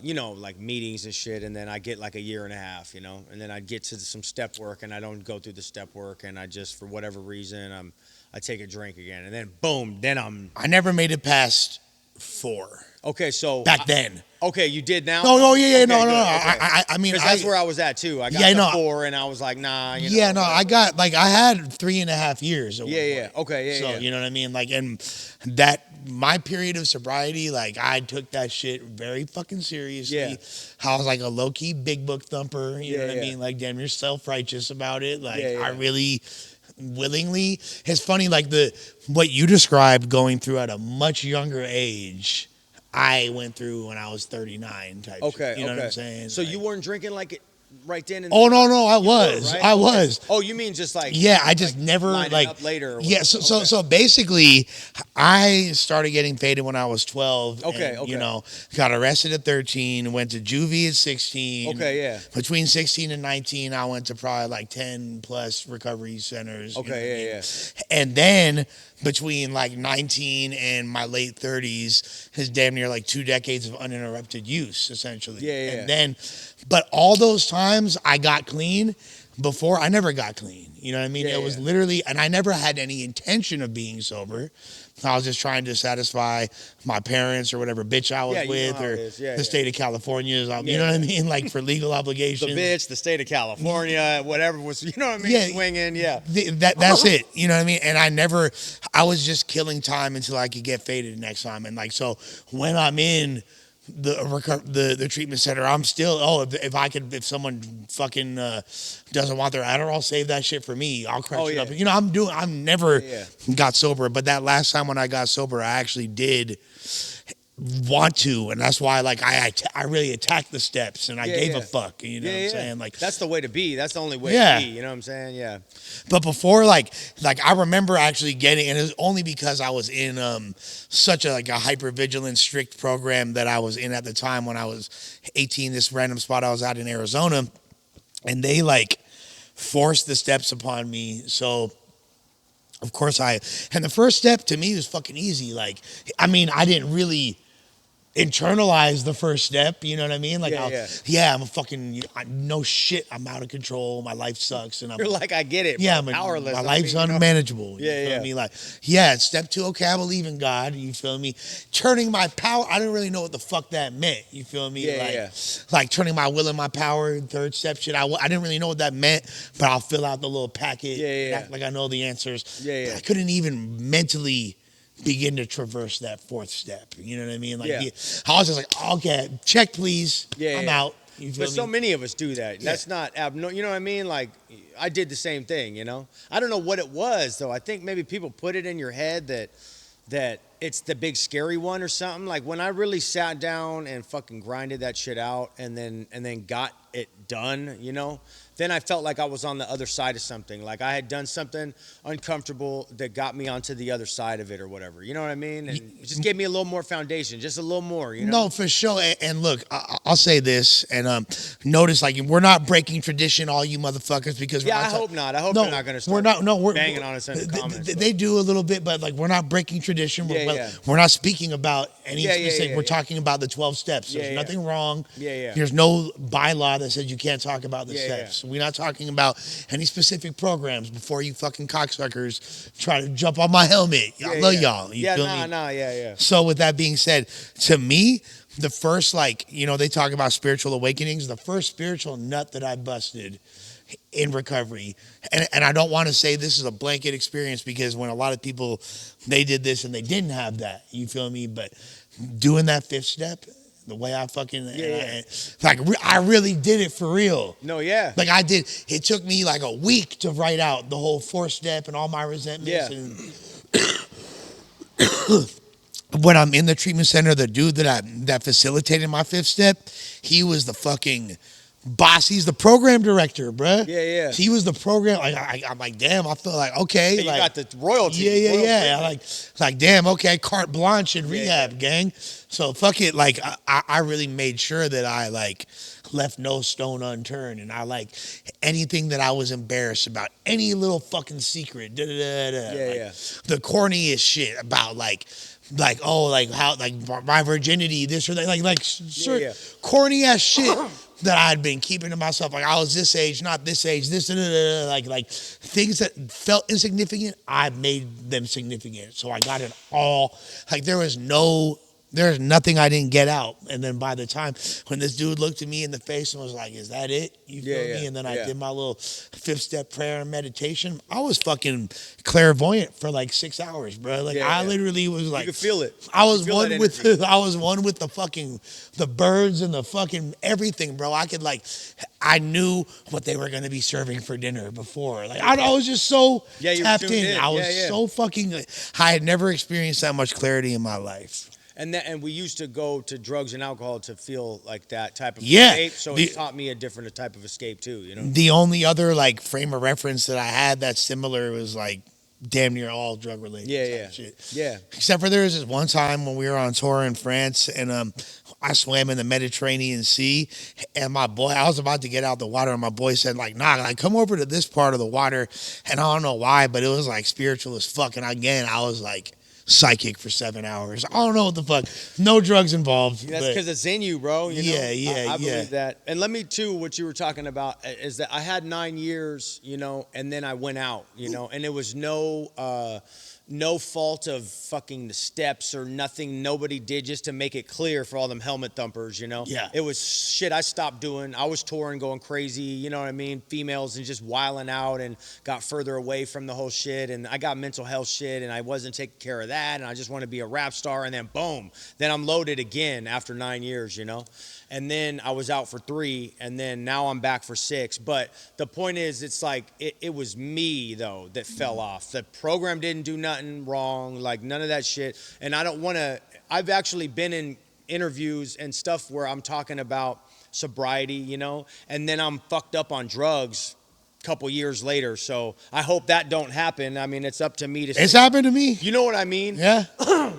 you know, like meetings and shit, and then I get like a year and a half, you know, and then I get to some step work and I don't go through the step work and I just for whatever reason I take a drink again and then boom, then I never made it past 4. okay, so Back then. Okay, you did now? No, yeah, Okay, no. good, okay. I mean, because that's where I was at too. I got Yeah, to no. 4, and I was like, nah. You know, Yeah, no, whatever. I got like I had 3.5 years. At one Yeah. point. Okay, yeah, So yeah. you know what I mean, like, and that my period of sobriety, like I took that shit very fucking seriously. Yeah. I was like a low key big book thumper. You know what I Yeah. mean? Like, damn, you're self righteous about it. Like, Yeah. I really willingly. It's funny, like what you described going through at a much younger age. I went through when I was 39 type. Okay, shit, you know okay. what I'm saying? So Like, you weren't drinking like it right then and oh no, I was. right? I Okay. was. Oh, you mean just like Yeah, I just never lining like up later or yeah. whatever. So basically, I started getting faded when I was 12. Okay, and, okay. You know, got arrested at 13. Went to juvie at 16. Okay, yeah. Between 16 and 19, I went to probably like 10 plus recovery centers. Okay, yeah. And then between like 19 and my late 30s, is damn near like 2 decades of uninterrupted use, essentially. Yeah. And then, but all those times I got clean. Before, I never got clean. You know what I mean? Yeah, It was yeah. literally, and I never had any intention of being sober. I was just trying to satisfy my parents or whatever bitch I was Yeah, you know with, how or it is. Yeah, the state of California. You Yeah. know what I mean? Like for legal The obligations. bitch, the state of California, whatever was, you know what I mean? Yeah. Swinging, yeah. That's it. You know what I mean? And I was just killing time until I could get faded next time. And like, so when I'm in the treatment center, I'm still, if someone fucking doesn't want their Adderall, save that shit for me. I'll crush it yeah. up. You know, I'm never Yeah. got sober, but that last time when I got sober, I actually did want to, and that's why like I really attacked the steps and I Yeah, gave yeah. a fuck. You know what I'm saying? Like that's the way to be. That's the only way Yeah. to be. You know what I'm saying? Yeah. But before, like I remember actually getting, and it was only because I was in such a hyper vigilant, strict program that I was in at the time when I was 18. This random spot I was at in Arizona, and they like forced the steps upon me. So of course and the first step to me was fucking easy. Like, I mean, I didn't really internalize the first step, you know what I mean? Like, I'm a fucking, no shit, I'm out of control, my life sucks, and I'm You're like, I get it. yeah, I'm powerless. my I life's mean, you know. unmanageable. You Yeah, feel yeah. me? Like, yeah, step 2, okay, I believe in God. You feel me? Turning my power, I didn't really know what the fuck that meant. You feel me? Yeah, like, yeah. like turning my will and my power, third step shit. I didn't really know what that meant, but I'll fill out the little packet, Yeah. act like I know the answers. Yeah. But I couldn't even mentally begin to traverse that 4th step. You know what I mean? Like, Yeah. I was just like, okay, check please. Yeah, I'm yeah. out. You feel But me? so many of us do that. Yeah. That's not abnormal. You know what I mean? Like, I did the same thing, you know? I don't know what it was, though. I think maybe people put it in your head that it's the big scary one or something. Like, when I really sat down and fucking grinded that shit out and then got it done, you know? Then I felt like I was on the other side of something. Like I had done something uncomfortable that got me onto the other side of it or whatever. You know what I mean? And it just gave me a little more foundation, just a little more, you know? No, for sure. And look, I'll say this, and notice, like, we're not breaking tradition, all you motherfuckers, because we're Yeah, not I hope not. I hope no, they're not going to start we're not. No, we're banging on us in the comments. They do a little bit, but like we're not breaking tradition. Yeah. We're not speaking about any Yeah, specific. yeah, We're yeah. talking about the 12 steps. There's Yeah. nothing wrong. Yeah. There's no bylaw that says you can't talk about the Yeah. steps. We're not talking about any specific programs before you fucking cocksuckers try to jump on my helmet. I love y'all. You feel me? Yeah. So with that being said, to me, the first, like, they talk about spiritual awakenings. The first spiritual nut that I busted in recovery, and I don't want to say this is a blanket experience, because when a lot of people, they did this and they didn't have that, you feel me? But doing that fifth step, the way I fucking, I really did it for real. No, yeah. Like I did, it took me like a week to write out the whole fourth step and all my resentments. Yeah. And when I'm in the treatment center, the dude that facilitated my fifth step, he was the fucking boss. He's the program director, bruh. Yeah, yeah. He was the program. I'm like, damn. I feel like, okay, Hey, like, you got the royalty. Yeah. Like, damn. Okay, carte blanche in rehab, gang. So fuck it. Like, I really made sure that I like left no stone unturned, and I like anything that I was embarrassed about, any little fucking secret. The corniest shit about like how like my virginity, this or that, corny ass shit that I had been keeping to myself. Like I was this age, not this age, like things that felt insignificant, I made them significant. So I got it all. Like there's nothing I didn't get out. And then by the time when this dude looked at me in the face and was like, "Is that it?" You feel me? And then I did my little fifth step prayer and meditation. I was fucking clairvoyant for like 6 hours, bro. Like I literally was like, you could feel it. I was one with the fucking the birds and the fucking everything, bro. I knew what they were gonna be serving for dinner before. Like I was just so tapped in. I was so fucking. I had never experienced that much clarity in my life. And we used to go to drugs and alcohol to feel like that type of escape. So it taught me a different type of escape too, you know? The only other like frame of reference that I had that's similar was like damn near all drug related shit. Yeah. Except for there was this one time when we were on tour in France, and I swam in the Mediterranean Sea, and I was about to get out the water, and my boy said like, "Nah, like come over to this part of the water," and I don't know why, but it was like spiritual as fuck. And again, I was like psychic for 7 hours. I don't know what the fuck. No drugs involved. That's because it's in you, bro. You know? I believe that. And let me too, what you were talking about is that I had 9 years, and then I went out, and it was no fault of fucking the steps or nothing nobody did, just to make it clear for all them helmet thumpers, Yeah. It was shit I stopped doing. I was touring, going crazy, you know what I mean? Females and just wilding out, and got further away from the whole shit. And I got mental health shit, and I wasn't taking care of that. And I just want to be a rap star. And then boom, then I'm loaded again after 9 years, And then I was out for 3, and then now I'm back for 6. But the point is, it's like, it was me, though, that fell off. The program didn't do nothing wrong, like none of that shit. And I don't want to, I've actually been in interviews and stuff where I'm talking about sobriety, and then I'm fucked up on drugs couple years later. So I hope that don't happen. I mean, it's up to me to It's happened to me. You know what I mean? Yeah.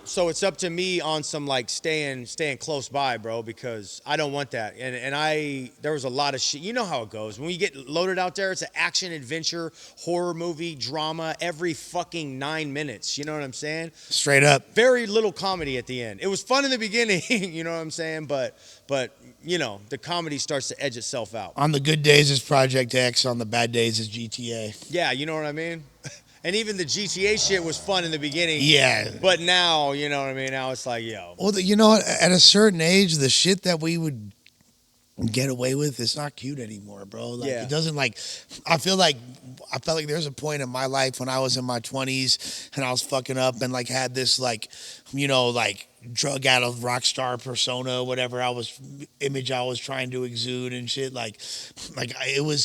So it's up to me on some like staying close by, bro, because I don't want that. And there was a lot of shit. You know how it goes. When you get loaded out there, it's an action, adventure, horror movie, drama every fucking 9 minutes. You know what I'm saying? Straight up. Very little comedy at the end. It was fun in the beginning, you know what I'm saying? But the comedy starts to edge itself out. On the good days is Project X, on the bad days is GTA. Yeah, you know what I mean? And even the GTA shit was fun in the beginning. Yeah. But now, you know what I mean? Now it's like, yo. Well, at a certain age, the shit that we would get away with, it's not cute anymore, bro. Like it doesn't I felt like there's a point in my life when I was in my 20s and I was fucking up and like had this like drug out of rock star persona, whatever image I was trying to exude and shit.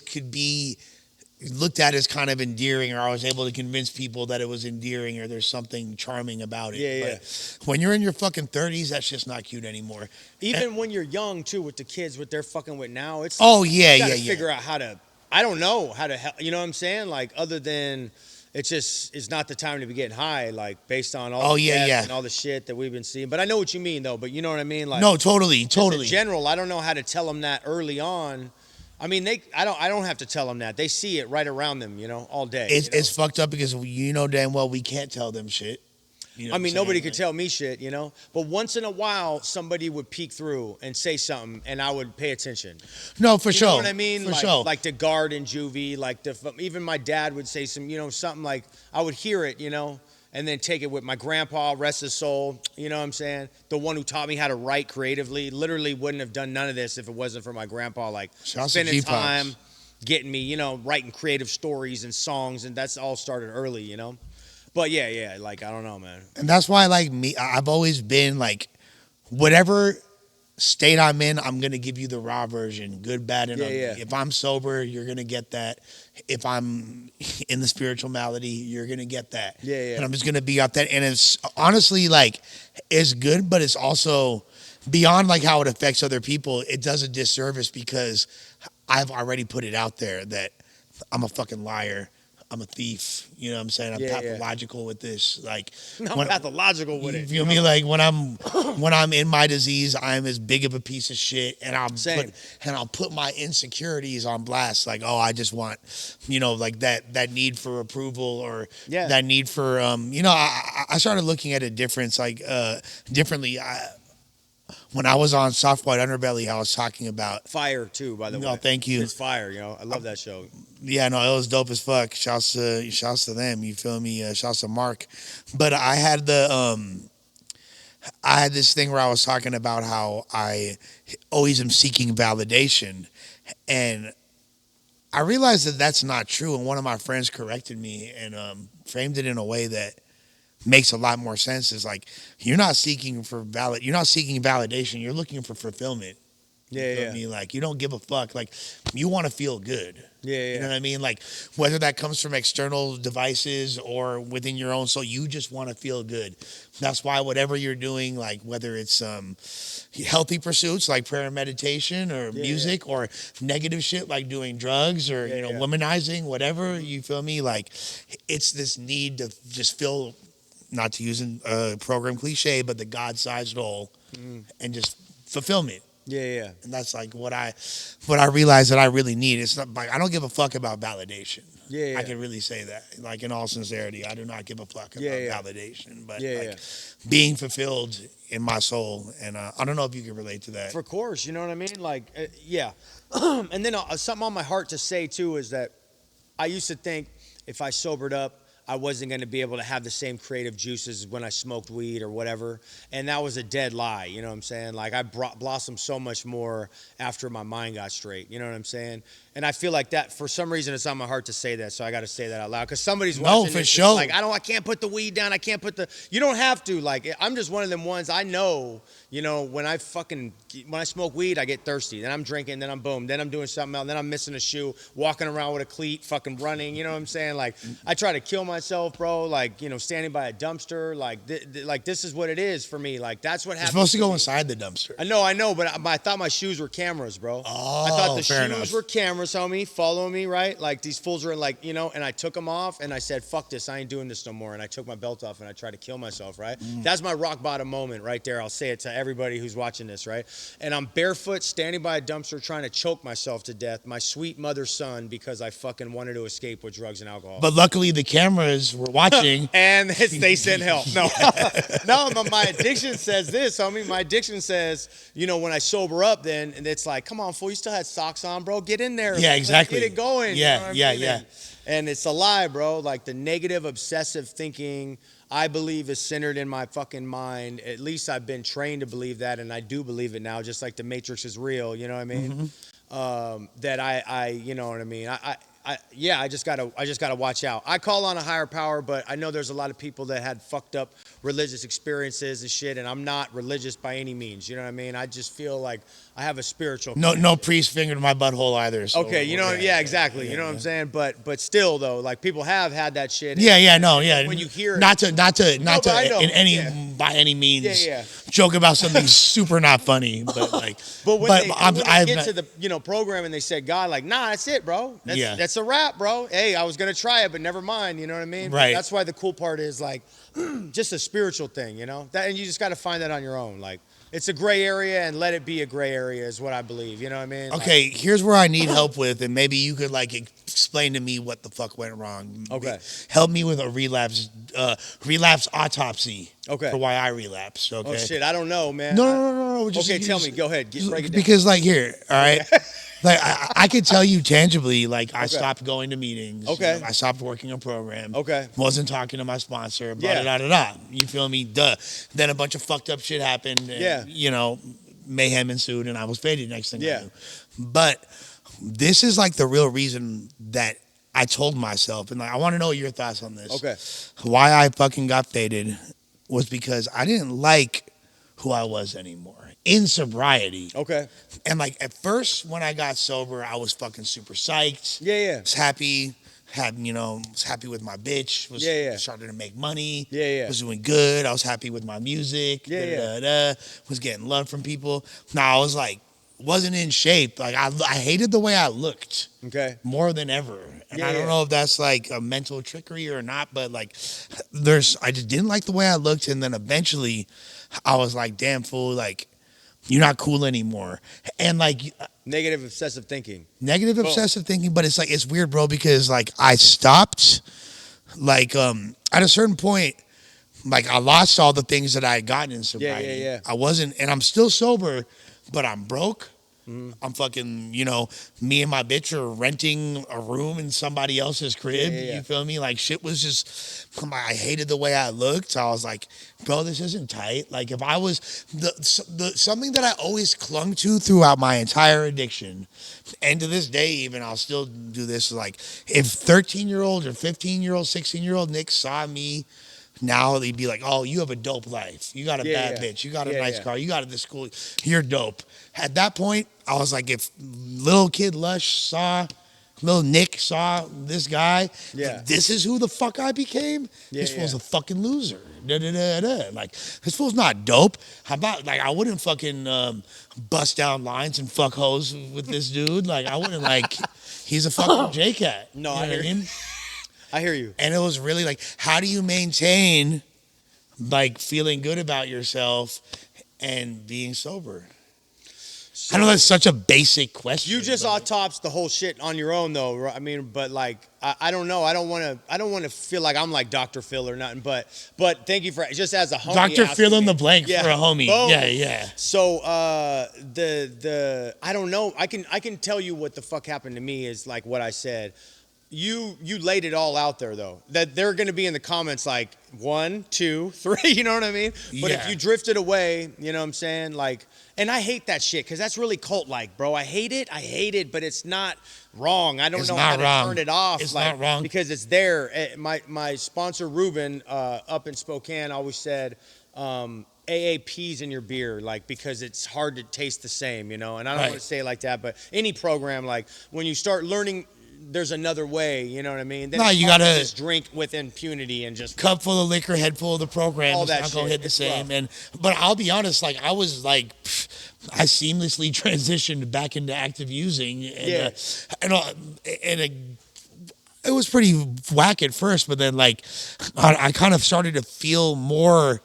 Could be looked at as kind of endearing, or I was able to convince people that it was endearing or there's something charming about it. But when you're in your fucking 30s, that's just not cute anymore. Even when you're young too, with the kids, what they're fucking with now, it's you gotta figure out how to. I don't know how to help. You know what I'm saying? Like other than it's not the time to be getting high, like based on all the deaths and all the shit that we've been seeing. But I know what you mean though. But you know what I mean? Like no, totally. In general, I don't know how to tell them that early on. I mean, I don't have to tell them that. They see it right around them, all day. It's fucked up because damn well we can't tell them shit. I mean, nobody could tell me shit, But once in a while, somebody would peek through and say something, and I would pay attention. No, for sure. You know what I mean? For sure. Like the guard in juvie, even my dad would say something like, I would hear it, and then take it with my grandpa, rest his soul. You know what I'm saying? The one who taught me how to write creatively. Literally wouldn't have done none of this if it wasn't for my grandpa. Like spending time, getting me, you know, writing creative stories and songs, and that's all started early, you know. But yeah, like I don't know, man. And that's why, like me, I've always been like, whatever state I'm in, I'm gonna give you the raw version, good, bad, and ugly. Yeah. If I'm sober, you're gonna get that. If I'm in the spiritual malady, you're gonna get that. Yeah. And I'm just gonna be authentic. And it's honestly like, it's good, but it's also beyond like how it affects other people. It does a disservice because I've already put it out there that I'm a fucking liar. I'm a thief. You know what I'm saying? I'm pathological with this. Like, I'm pathological with it. You feel me? Like when I'm in my disease, I'm as big of a piece of shit, and I'll put my insecurities on blast. Like, oh, I just want, you know, like that need for approval or that need for, you know, I started looking at it differently. When I was on Soft White Underbelly, I was talking about Fire too, by the way. No, thank you. It's fire, you know. I love that show. Yeah, no, it was dope as fuck. Shouts to them. You feel me? Shouts to Mark. But I had this thing where I was talking about how I always am seeking validation, and I realized that that's not true. And one of my friends corrected me and framed it in a way that makes a lot more sense. Is like, you're not seeking validation. You're looking for fulfillment. You feel me? Like, you don't give a fuck. Like, you want to feel good. You know what I mean? Like, whether that comes from external devices or within your own soul, you just want to feel good. That's why whatever you're doing, like whether it's healthy pursuits like prayer and meditation or music or negative shit like doing drugs or womanizing, whatever, you feel me? Like, it's this need to just feel, not to use a program cliche, but the God-sized hole and just fulfillment. And that's like what I realize that I really need. It's not like I don't give a fuck about validation. I can really say that. Like, in all sincerity, I do not give a fuck about validation. But like being fulfilled in my soul, and I don't know if you can relate to that. For course, you know what I mean? Like, and then something on my heart to say too is that I used to think if I sobered up, I wasn't going to be able to have the same creative juices when I smoked weed or whatever. And that was a dead lie. You know what I'm saying? Like, I blossomed so much more after my mind got straight. You know what I'm saying? And I feel like that, for some reason, it's on my heart to say that. So I got to say that out loud. Because somebody's watching for this, sure. Like, I can't put the weed down. I can't put you don't have to. Like, I'm just one of them ones. I know, you know, when I smoke weed, I get thirsty. Then I'm drinking. Then I'm boom. Then I'm doing something else. Then I'm missing a shoe, walking around with a cleat, fucking running. You know what I'm saying? Like, I try to kill myself, bro. Like, you know, standing by a dumpster. Like, like this is what it is for me. Like, that's what happens. You're supposed to go inside the dumpster. I know, but I thought my shoes were cameras, bro. Oh, I thought the fair shoes enough. were cameras, homie, following me, right? Like, these fools were like, you know, and I took them off and I said, fuck this, I ain't doing this no more. And I took my belt off and I tried to kill myself, right? That's my rock bottom moment right there. I'll say it to everybody who's watching this, right? And I'm barefoot, standing by a dumpster, trying to choke myself to death, my sweet mother's son, because I fucking wanted to escape with drugs and alcohol. But luckily the cameras were watching. And they sent help. No, no, my addiction says this, homie. My addiction says, you know, when I sober up, then and it's like, come on, fool, you still had socks on, bro. Get in there. Yeah, exactly. Let's get it going. Yeah, you know what I mean? yeah. And it's a lie, bro. Like, the negative, obsessive thinking, I believe, is centered in my fucking mind. At least I've been trained to believe that, and I do believe it now, just like the Matrix is real. You know what I mean? That I, you know what I mean? I just gotta watch out. I call on a higher power, but I know there's a lot of people that had fucked up religious experiences and shit, and I'm not religious by any means. You know what I mean? I just feel like I have a spiritual. No priest fingered my butthole either. So, okay, you know, exactly. You know what I'm saying? But still though, like, people have had that shit. When you hear it, not to by any means joke about something super not funny, but like. But when they get to the program and they said God, like, nah, that's it, bro. That's a wrap, bro. Hey, I was gonna try it, but never mind. You know what I mean? Right. But that's why the cool part is like just a spiritual thing, you know. That, and you just got to find that on your own. Like, it's a gray area, and let it be a gray area is what I believe. You know what I mean? Okay, here's where I need help with, and maybe you could like explain to me what the fuck went wrong. Okay. Help me with a relapse autopsy. Okay. For why I relapsed. Okay. Oh shit, I don't know, man. No. Okay, tell me. Go ahead. Break it down. Because like here, all right. Like I could tell you tangibly, like I Okay. stopped going to meetings. Okay. I stopped working a program. Okay. Wasn't talking to my sponsor. Blah, Yeah. da, da, da, da. You feel me? Duh. Then a bunch of fucked up shit happened. And, Yeah. you know, mayhem ensued, and I was faded next thing Yeah. I knew. But this is like the real reason that I told myself, and like I want to know your thoughts on this. Okay. Why I fucking got faded was because I didn't like who I was anymore in sobriety. Okay. And like at first when I got sober, I was fucking super psyched. Yeah. Was happy, was happy with my bitch. Was Yeah. starting to make money. Yeah. Was doing good. I was happy with my music. Yeah. Was getting love from people. Now I was like, wasn't in shape. Like I hated the way I looked Okay. more than ever. And Yeah, I don't yeah. know if that's like a mental trickery or not, but like I just didn't like the way I looked. And then eventually I was like, damn fool, like you're not cool anymore. And like Negative obsessive thinking. negative obsessive thinking, but it's like, it's weird, bro, because like I stopped, like, at a certain point, like I lost all the things that I had gotten in sobriety. Yeah. I wasn't, and I'm still sober, but I'm broke. Mm-hmm. I'm fucking, me and my bitch are renting a room in somebody else's crib. Yeah. You feel me? Like shit was just, I hated the way I looked. So I was like, bro, this isn't tight. Like if I was the something that I always clung to throughout my entire addiction, and to this day even, I'll still do this. Like if 13-year-old or 15-year-old, 16-year-old Nick saw me now, they'd be like, oh, you have a dope life. You got a bad bitch. You got a nice car. You got this school. You're dope. At that point, I was like, if little kid little Nick saw this guy, like, this is who the fuck I became? This fool's a fucking loser. Like, this fool's not dope. How about, like, I wouldn't fucking bust down lines and fuck hoes with this dude. Like, I wouldn't, like, he's a fucking J-Cat. No, you know I what hear you. I hear you. And it was really like, how do you maintain like feeling good about yourself and being sober? I know that's such a basic question. You just autopsed the whole shit on your own, though. Right? I mean, but like, I don't know. I don't want to feel like I'm like Dr. Phil or nothing. But thank you for just as a homie. Dr. Fill in me. the blank for a homie. Boom. Yeah. So I don't know. I can tell you what the fuck happened to me is like what I said. You laid it all out there though. That they're going to be in the comments like 1, 2, 3. You know what I mean? But if you drifted away, you know what I'm saying? Like, and I hate that shit because that's really cult like, bro. I hate it, but it's not wrong. I don't know how to turn it off. It's like, not wrong because it's there. My sponsor Ruben up in Spokane always said. AAP's in your beer, like, because it's hard to taste the same, you know. And I don't want to say it like that, but any program, like, when you start learning there's another way, you know what I mean? Then you gotta just drink with impunity and just cup full of liquor, head full of the program. All it's that not gonna shit. hit the It's same. rough. But I'll be honest, like I was like, I seamlessly transitioned back into active using, and it was pretty whack at first, but then like I kind of started to feel more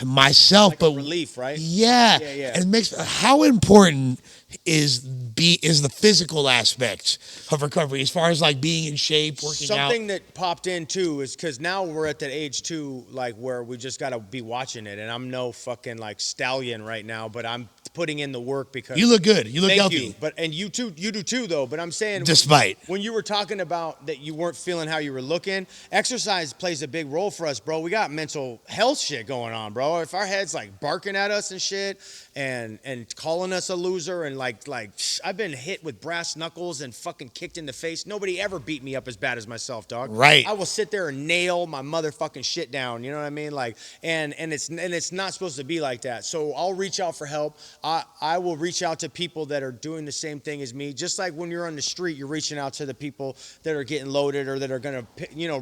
myself, like but a relief, right? Yeah. And it makes how important is the physical aspect of recovery as far as like being in shape, working out. Something that popped in too is because now we're at that age too, like where we just gotta be watching it. And I'm no fucking like stallion right now, but I'm putting in the work because you look good. You look thank healthy. you. But and you too, you do too though. But I'm saying despite when you were talking about that you weren't feeling how you were looking, exercise plays a big role for us, bro. We got mental health shit going on, bro. If our head's like barking at us and shit and calling us a loser and like I've been hit with brass knuckles and fucking kicked in the face. Nobody ever beat me up as bad as myself, dog. Right. I will sit there and nail my motherfucking shit down. You know what I mean? Like, and it's not supposed to be like that. So I'll reach out for help. I will reach out to people that are doing the same thing as me. Just like when you're on the street, you're reaching out to the people that are getting loaded or that are gonna,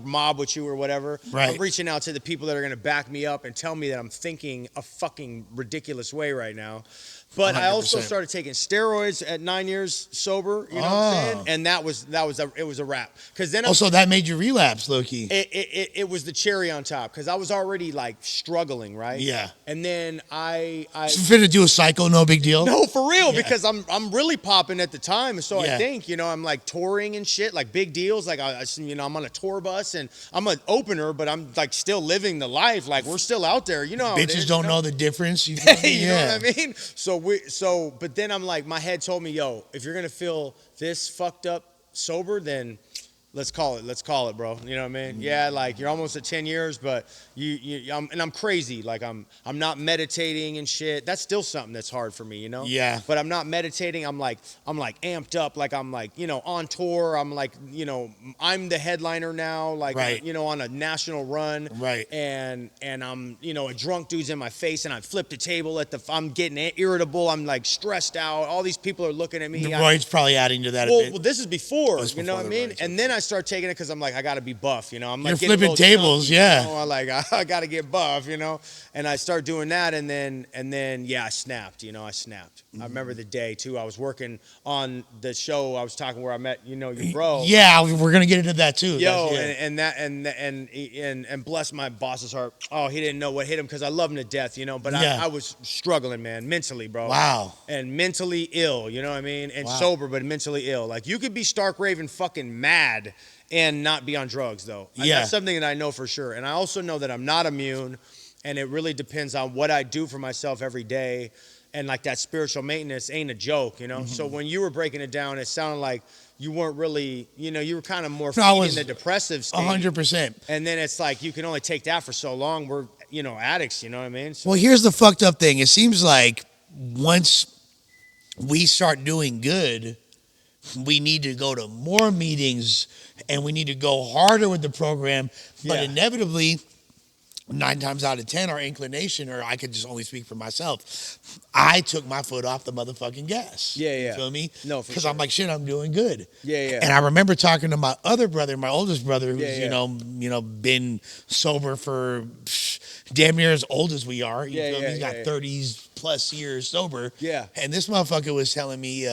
mob with you or whatever. Right. I'm reaching out to the people that are gonna back me up and tell me that I'm thinking a fucking ridiculous way right now. But 100%. I also started taking steroids at 9 years sober, you know what I'm saying? And it was a wrap. Cause then so that made you relapse, Loki. It was the cherry on top because I was already like struggling, right? Yeah. And then I fit to do a cycle, no big deal. No, for real, because I'm really popping at the time. So Yeah. I think, I'm like touring and shit, like big deals. Like I'm on a tour bus and I'm an opener, but I'm like still living the life. Like we're still out there, you know. Bitches don't know the difference. You know what I mean? So but then I'm like, my head told me, yo, if you're gonna feel this fucked up sober, then let's call it, bro. You know what I mean? Yeah, like you're almost at 10 years, but I'm crazy. Like I'm not meditating and shit. That's still something that's hard for me, you know? Yeah. But I'm not meditating. I'm like amped up. Like I'm like, on tour. I'm like, I'm the headliner now. Like, right. On a national run. Right. And I'm, a drunk dude's in my face, and I flipped a table I'm getting irritable. I'm like stressed out. All these people are looking at me. The roid's probably adding to that a bit. Well, this is before, you know what I mean? And then I start taking it because I'm like, I got to be buff, I'm like, you're flipping tables, chunky, yeah. I'm like, I got to get buff, and I start doing that, and then, yeah, I snapped, I snapped. I remember the day too. I was working on the show I was talking where I met, your bro. Yeah, we're gonna get into that too. Yo, and bless my boss's heart. Oh, he didn't know what hit him because I love him to death, But I was struggling, man, mentally, bro. Wow. And mentally ill, you know what I mean? And sober, but mentally ill. Like you could be stark raving fucking mad and not be on drugs, though. Yeah. That's something that I know for sure. And I also know that I'm not immune, and it really depends on what I do for myself every day. And like that spiritual maintenance ain't a joke, Mm-hmm. So when you were breaking it down, it sounded like you weren't really, you were kind of more feeding the depressive state. 100%. And then it's like you can only take that for so long. We're, addicts, you know what I mean? So, well, here's the fucked up thing. It seems like once we start doing good, we need to go to more meetings and we need to go harder with the program. But inevitably, 9 times out of 10, our inclination, or I could just only speak for myself, I took my foot off the motherfucking gas. Yeah. You feel me? No, because I'm like, shit, I'm doing good. Yeah. And I remember talking to my other brother, my oldest brother, who's been sober for damn near as old as we are. You feel me? He's got 30s plus years sober. Yeah. And this motherfucker was telling me,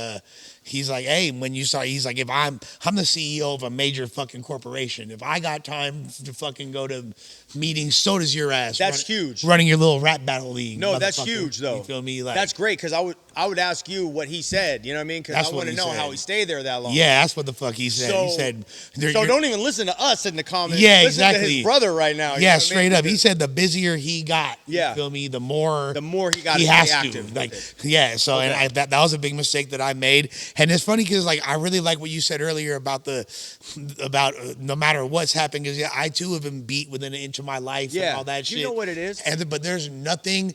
he's like, hey, when you start, he's like, if I'm the CEO of a major fucking corporation. If I got time to fucking go to meetings, so does your ass. That's huge. Running your little rap battle league. No, that's huge though. You feel me? Like, that's great because I would ask you what he said. You know what I mean? Because I want to know how he stayed there that long. Yeah, that's what the fuck he said. He said, so don't even listen to us in the comments. Yeah, listen exactly. To his brother right now. Yeah, straight up. He said the busier he got. Yeah. You feel me? The more he got. He has active to. Like, yeah. So and that was a big mistake that I made. And it's funny because like I really like what you said earlier about no matter what's happening, because I too have been beat within an inch of my life and all that shit. You know what it is? But there's nothing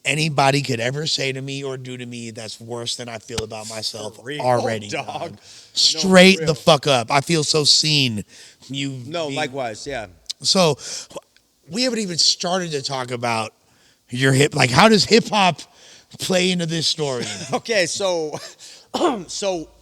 anybody could ever say to me or do to me that's worse than I feel about myself already. Dog. Straight the fuck up. I feel so seen. Likewise, yeah. So we haven't even started to talk about your how does hip hop play into this story? Okay, so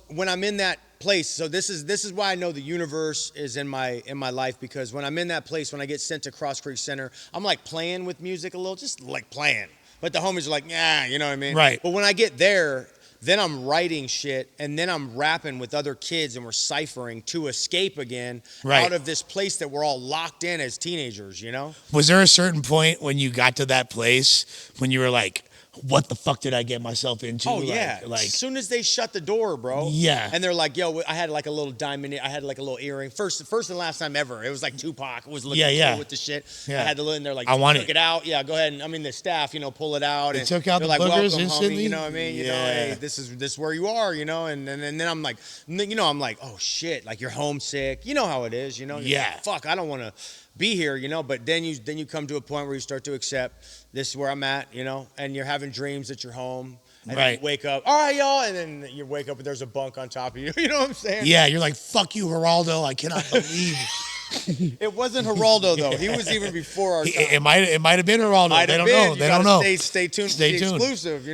when I'm in that place, so this is why I know the universe is in my life, because when I'm in that place, when I get sent to Cross Creek Center, I'm like playing with music a little, just like playing. But the homies are like, yeah, you know what I mean? Right. But when I get there, then I'm writing shit, and then I'm rapping with other kids, and we're ciphering to escape again out of this place that we're all locked in as teenagers, Was there a certain point when you got to that place when you were like, what the fuck did I get myself into? Oh, yeah. Like, as soon as they shut the door, bro. Yeah. And they're like, yo, I had like a little diamond. I had like a little earring. First and last time ever. It was like Tupac was looking cool with the shit. Yeah. I had to look in there like, I want it out. Yeah, go ahead. And I mean, the staff, pull it out. They took out the like, boogers Homie, instantly. you know what I mean? You know, hey, this is where you are, And then I'm like, I'm like, oh shit, like you're homesick. You know how it is, Yeah. Like, fuck, I don't want to be here, But then you come to a point where you start to accept this is where I'm at, and you're having dreams that you're home. And then you wake up, all right, y'all, and then you wake up and there's a bunk on top of you. You know what I'm saying? Yeah, you're like, fuck you, Geraldo. I cannot believe. It wasn't Geraldo though. He was even before our time. It might have been Geraldo. They don't know. They don't know. Stay tuned. Stay tuned. Exclusive,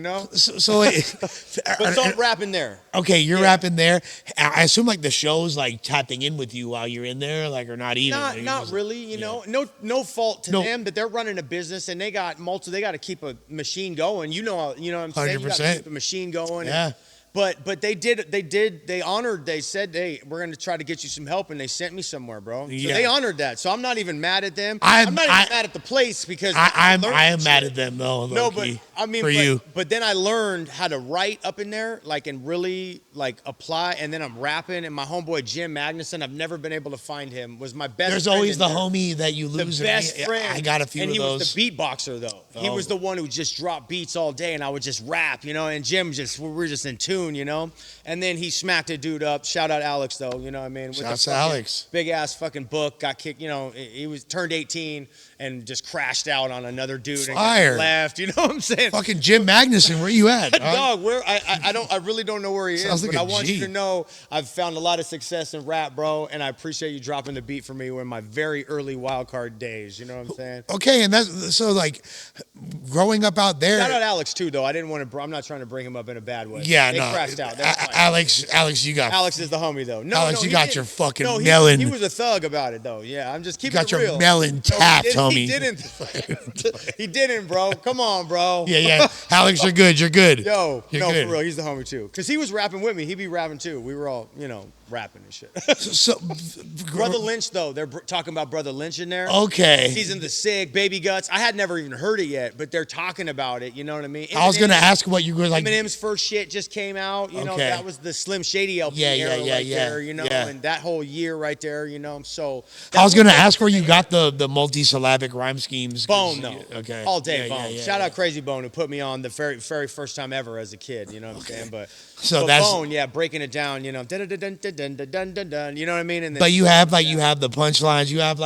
But I'm rapping there. Okay, you're rapping there. I assume like the show's like tapping in with you while you're in there, like, or not even. Not really. No fault to them, but they're running a business and they got to keep a machine going. You know what I'm saying? 100%. You got to keep a machine going. Yeah. But they honored. They said, hey, we're gonna try to get you some help, and they sent me somewhere, bro. So they honored that. So I'm not even mad at them. I'm not even mad at the place because I am mad at them though. No, but I mean, for you. But then I learned how to write up in there, like, and really like apply. And then I'm rapping. And my homeboy Jim Magnuson, I've never been able to find him. Was my best. There's friend always the there. homie that you lose. The best friend. I got a few and of those. And he was the beatboxer though. He was the one who just dropped beats all day, and I would just rap, you know. And Jim we were just in tune, you know. And then he smacked a dude up. Shout out Alex though, you know what I mean. With Shout out to Alex. Big ass fucking book. Got kicked, you know. He was turned 18 and just crashed out on another dude. Fire. And left. You know what I'm saying? Fucking Jim Magnuson, where you at? Dog, where I really don't know where he is, like but I want you to know I've found a lot of success in rap, bro, and I appreciate you dropping the beat for me in my very early WILDCARD days. You know what I'm saying? Okay, and that's so like growing up out there. Shout out Alex too, though. I'm not trying to bring him up in a bad way. Yeah, they no. crashed out. Alex, you got. Alex is the homie though. No, Alex, you got your fucking no, melon. He was a thug about it though. Yeah, I'm just keeping you got it real. your melon tapped, homie. He didn't. He didn't, bro. Come on, bro. Yeah. Alex, you're good. You're good. Yo, you're no, good. for real. He's the homie too. Cause he was rapping with me. He'd be rapping too. We were all, you know, rapping and shit. So, Brother Lynch though, they're talking about Brother Lynch in there. Okay. He's in the Sig, Baby Guts. I had never even heard it yet, but they're talking about it. You know what I mean? I was gonna ask what you were like. Eminem's first shit just came out. You know, that was the Slim Shady LP era there. You know, and that whole year right there. You know, so I was gonna ask where you got the multi-syllabic rhyme schemes. Bone though. Okay. All day Bone. Shout out Crazy Bone who put me on the very first time ever as a kid. You know what I'm saying? But that's Bone, breaking it down. You know, dun dun dun dun dun dun dun dun. You know what I mean? And then, but you have you have the punchlines. You have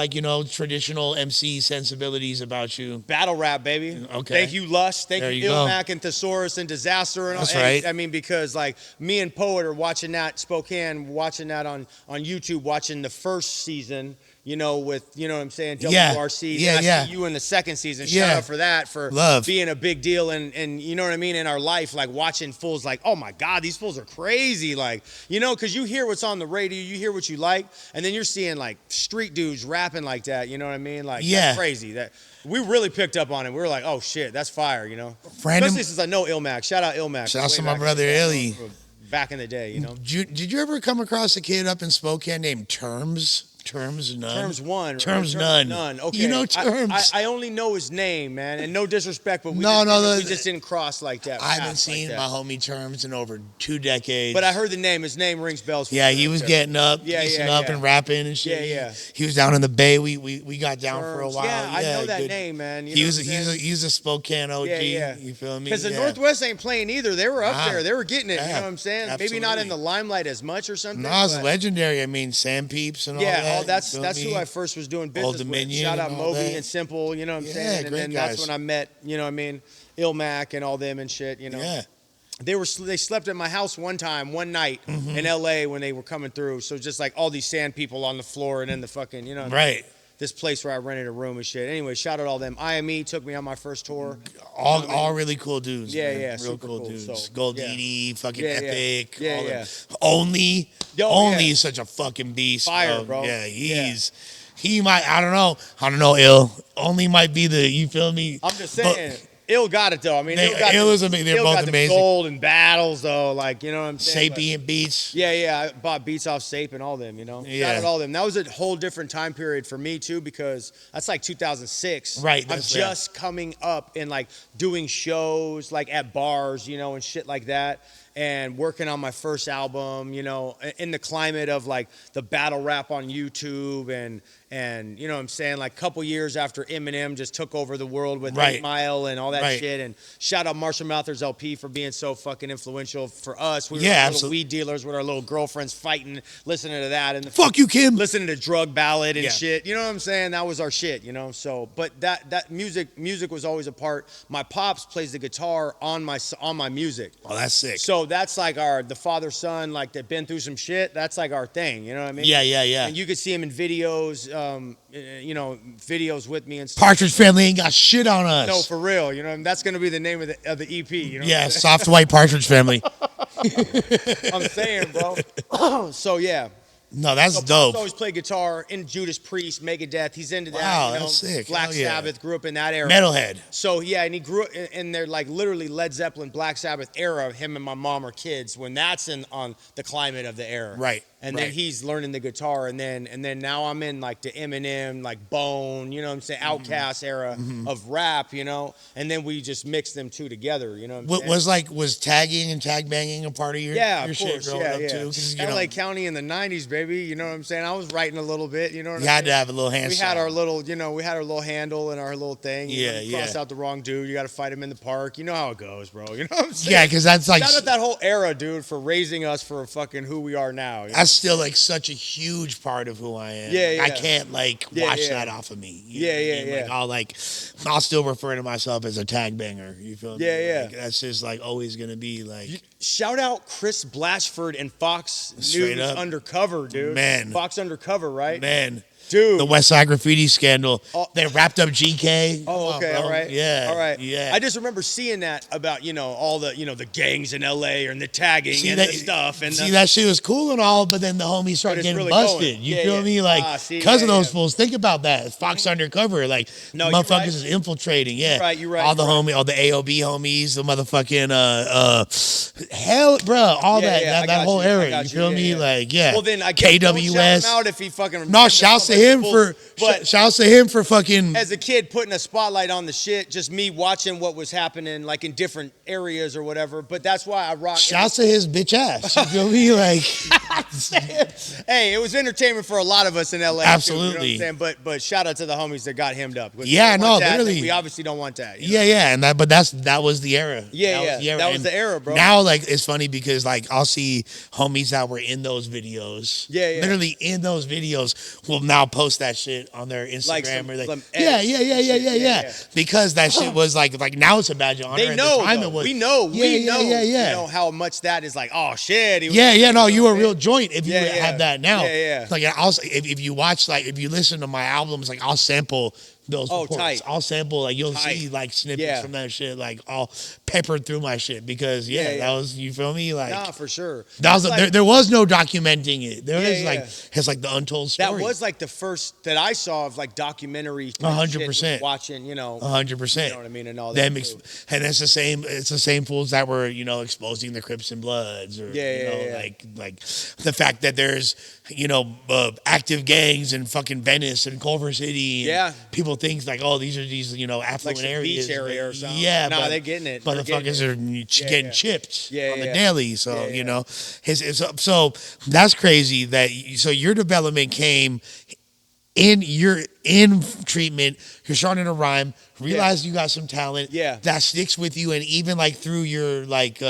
traditional MC sensibilities about you. Battle rap, baby. Okay. Thank you, Lush. Thank you, go. Ilmac and Thesaurus and Disaster and all. That's right. I mean, because like me and Poet are watching that Spokane, watching that on YouTube, watching the first season. You know, with, you know what I'm saying, WRC. Yeah. I see you in the second season. Shout out for that, for being a big deal and you know what I mean, in our life, like watching fools like, oh my God, these fools are crazy. Like, you know, because you hear what's on the radio, you hear what you like, and then you're seeing like street dudes rapping like that, you know what I mean? Like, that's crazy. That we really picked up on it. We were like, oh shit, that's fire, you know? Especially since I know Ilmac. Shout out Ilmac. Shout out to my brother Illy. Back in the day, you know? Did you ever come across a kid up in Spokane named Terms? Terms none. Terms one. Terms none. None. Okay. You know Terms. I only know his name, man, and no disrespect, but we just didn't cross like that. I haven't seen my homie Terms in over 2 decades. But I heard the name. His name rings bells. For he was getting up, and rapping and shit. Yeah. He was down in the Bay. We got down Terms. for a while. Yeah, I know that name, man. He was a Spokane OG. Yeah. You feel me? Because the Northwest ain't playing either. They were up there. They were getting it. Yeah, you know what I'm saying? absolutely. Maybe not in the limelight as much or something. No, it's legendary. I mean, Sam Peeps and all that. Yeah, that's who I first was doing business with. Shout out Moby and Simple, you know what I'm saying? And then that's when I met, you know what I mean, Ilmac and all them and shit, you know. Yeah. They slept at my house one night in LA when they were coming through. So just like all these sand people on the floor and then the fucking, you know. Right. This place where I rented a room and shit. Anyway, shout out all them. IME took me on my first tour. All really cool dudes. Yeah, real cool dudes. So, Gold Edie, fucking Epic. Yeah. Only is such a fucking beast. Fire, bro. Yeah, he might. I don't know. Ill only might be the. You feel me? I'm just saying. Ill got it though. I mean, Ill is amazing. They're both amazing. Gold and battles though, like, you know what I'm saying. Sapient beats. Yeah. I bought beats off Sape and all them. You know. Shout out all them. That was a whole different time period for me too, because that's like 2006. Right. I'm just coming up and like doing shows like at bars, you know, and shit like that. And working on my first album, you know, in the climate of like the battle rap on YouTube and you know what I'm saying, like a couple years after Eminem just took over the world with 8 Mile and all that shit. And shout out Marshall Mathers LP for being so fucking influential for us. We were little weed dealers with our little girlfriends fighting, listening to that and fuck you, Kim, listening to Drug Ballad and shit. You know what I'm saying? That was our shit, you know. So, but that music was always a part. My pops plays the guitar on my music. Oh, that's sick. So that's like the father son, like they've been through some shit. That's like our thing, you know what I mean? Yeah. And you could see him in videos, you know, videos with me and stuff. Partridge Family ain't got shit on us. No, for real, you know. And that's gonna be the name of the EP, you know. Yeah, Soft White Partridge Family. I'm saying, bro. So yeah, No, that's So Pop's dope. always played guitar in Judas Priest, Megadeth. He's into that. Wow, You know, that's sick. Black Hell yeah. Sabbath, grew up in that era. Metalhead. So yeah, and he grew up in their like literally Led Zeppelin, Black Sabbath era. Him and my mom are kids when that's on the climate of the era. Right. And right. then he's learning the guitar, and then now I'm in like the Eminem, like Bone, you know what I'm saying, Outkast era of rap, you know. And then we just mix them two together, you know what I'm saying? Was tagging and tag banging a part of your Yeah, your of shit course. growing Yeah, up yeah. too? 'Cause, you LA know, County in the '90s, baby. You know what I'm saying? I was writing a little bit. You know what you I had mean? to have a little hand. We had our little, you know, we had our little handle and our little thing. You know, Yeah, you cross yeah. out the wrong dude, you got to fight him in the park. You know how it goes, bro. You know what I'm saying? Yeah, because that's like Shout out that whole era, dude, for raising us for fucking who we are now. You know? that's still like such a huge part of who I am. Yeah, Like, yeah. I can't like Yeah, wash yeah. that off of me. You Yeah, know what I yeah, mean? yeah. Like I'll still refer to myself as a tag banger. You feel me? Yeah, yeah. Like, that's just like always gonna be like Shout out Chris Blatchford and Fox Straight News up. Undercover, dude. Man. Fox Undercover, right? man. Dude. The West Side Graffiti scandal. Oh. They wrapped up GK. Come Oh, on, okay, bro. all right. Yeah. All right. Yeah. I just remember seeing that about, you know, all the, you know, the gangs in LA and the tagging See and that the stuff. And see the, that shit was cool and all, but then the homies started it's getting really busted. going. You Yeah, feel yeah. me? Like See, because of yeah, those yeah. fools. Think about that. Fox Undercover, like No, you're motherfuckers right. is infiltrating. Yeah, You're right, All the you're right. homie, all the AOB homies, the motherfucking hell, bro, all Yeah, that yeah, I that got whole you, I era. got You you, feel yeah, me? yeah. Like yeah. Well, then I guess don't shout KWS. him out if he fucking No, shouts to him for But shouts to him for fucking. as a kid, putting a spotlight on the shit, just me watching what was happening, like in different areas or whatever. But that's why I rock. Shouts to his bitch ass. You feel me? Like Hey, it was entertainment for a lot of us in LA. Too, you know what Absolutely. I'm saying? But shout out to the homies that got hemmed up. Yeah, We don't no, want that, literally. We obviously don't want that. you know? yeah, and that was the era. Yeah, that was the era. that was And the era, bro. Now, like, it's funny because like I'll see homies that were in those videos, Yeah, yeah. literally in those videos, will now post that shit on their Instagram Like some- or like, some yeah, edits yeah, and yeah, yeah, shit. yeah, Yeah, yeah, yeah. because that shit was like now it's a badge of honor. They At know, the time though. it was. We know, Yeah, we yeah, know, yeah, yeah. you know how much that is like. Oh shit, he was- Yeah, no, you know a what I real mean? joint if you Yeah, have yeah. that now. Yeah, yeah. Like also, if you watch, like, if you listen to my albums, like I'll sample those Oh, reports. tight. I'll sample, like you'll Tight. see like snippets Yeah. from that shit, like all peppered through my shit because Yeah, yeah. that was, you feel me, like Nah, for sure. that was It's like- there was no documenting it. There Yeah, is like yeah. it's like the untold That story. was like the first that I saw of like documentary. 100%. Watching, you know, 100%. you know what I mean, and all Them that. ex- too. and it's the same. It's the same fools that were, you know, exposing the Crips and Bloods, or Yeah, you know, yeah, yeah. like the fact that there's, you know, active gangs in fucking Venice and Culver City. And Yeah. people think like, oh, these are these, you know, affluent some areas, beach area but or something. Yeah, Nah, but they're getting it. They're getting Motherfuckers it. are Yeah, getting yeah. chipped Yeah, on the yeah. daily. So Yeah, you yeah. know, so that's crazy that so your development came you're in treatment, you're starting to rhyme, realize you got some talent Yeah. that sticks with you, and even like through your like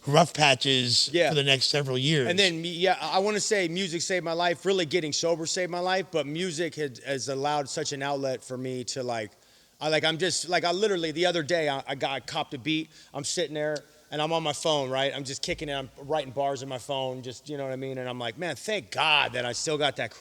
rough patches Yeah. for the next several years. And then, yeah, I want to say music saved my life. Really getting sober saved my life. But music has allowed such an outlet for me to like, I'm just like, I literally the other day I copped a beat. I'm sitting there and I'm on my phone, right? I'm just kicking it. I'm writing bars in my phone, just, you know what I mean? And I'm like, man, thank God that I still got that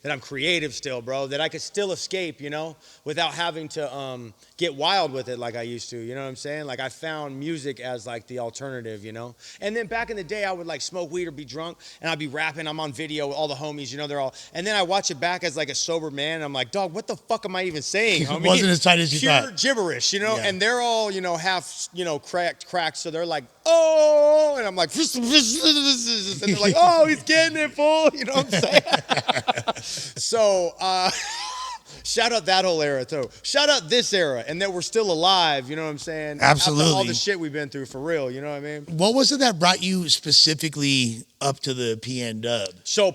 that I'm creative still, bro, that I could still escape, you know, without having to get wild with it like I used to, you know what I'm saying? Like I found music as like the alternative, you know? And then back in the day, I would like smoke weed or be drunk and I'd be rapping, I'm on video with all the homies, you know, they're all, and then I watch it back as like a sober man and I'm like, dog, what the fuck am I even saying, homie? It wasn't as tight as you Pure thought. gibberish, you know? Yeah. And they're all, you know, half, you know, cracked, so they're like, oh, and I'm like, and they're like, oh, he's getting it, fool, you know what I'm saying? So, shout out that whole era too. Shout out this era, and that we're still alive. You know what I'm saying? Absolutely. After all the shit we've been through, for real. You know what I mean? What was it that brought you specifically up to the PN Dub? So,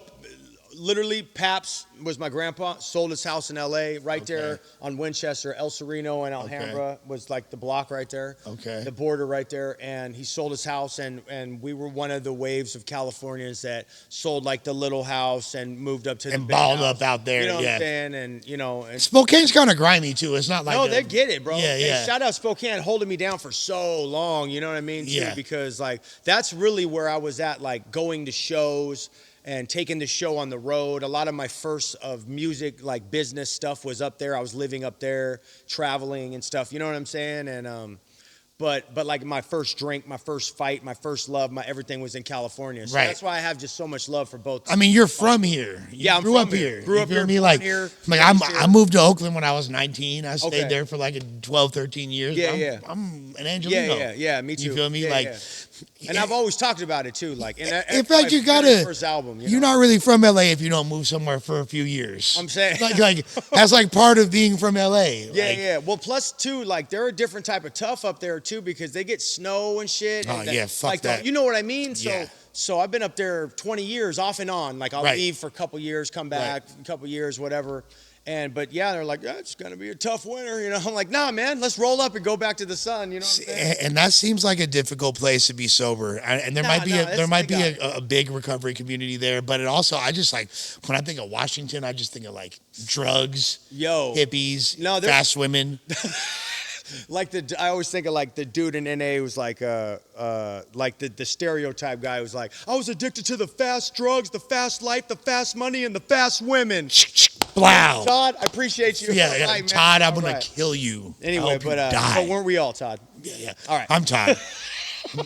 literally, Paps was my grandpa. Sold his house in L.A. right there on Winchester, El Sereno, and Alhambra was like the block right there. Okay. The border right there, and he sold his house, and we were one of the waves of Californians that sold like the little house and moved up to the And big balled house. up out there, You know what yeah. I'm saying? And you know. And, Spokane's kind of grimy too. It's not like no, they get it, bro. Yeah, Hey, yeah. shout out Spokane holding me down for so long. You know what I mean? Too, Yeah. because like that's really where I was at, like going to shows and taking the show on the road. A lot of my first of music, like business stuff was up there. I was living up there, traveling and stuff. You know what I'm saying? And but like my first drink, my first fight, my first love, my everything was in California. So Right. that's why I have just so much love for both. I mean, you're from here. You I'm grew from up here. here. Grew You up feel here, me? born Like, here, like raised here. I moved to Oakland when I was 19. I stayed Okay. there for like 12, 13 years. Yeah, I'm an Angelino. Yeah, me too. You feel me? Yeah, like, yeah. And I've always talked about it too. Like, in fact, you gotta. first album. You're not really from LA if you don't move somewhere for a few years. I'm saying, like that's like part of being from LA. Yeah, like, yeah. Well, plus too, like they're a different type of tough up there too because they get snow and shit. Oh, and yeah, fuck like that. You know what I mean? So, Yeah. so I've been up there 20 years off and on. Like I'll Right. leave for a couple years, come back, a couple years, whatever. But yeah, they're like, it's gonna be a tough winter, you know. I'm like, nah, man, let's roll up and go back to the sun, you know what I'm saying? And that seems like a difficult place to be sober. And there might be a big recovery community there, but it also I just like when I think of Washington, I just think of like drugs, hippies, fast women. Like I always think of like the dude in NA who's like the stereotype guy who's like, I was addicted to the fast drugs, the fast life, the fast money, and the fast women. Wow. Todd, I appreciate you. Yeah, Right, Todd, I'm all gonna right. kill you. Anyway, but weren't we all, Todd? Yeah. All right. I'm Todd.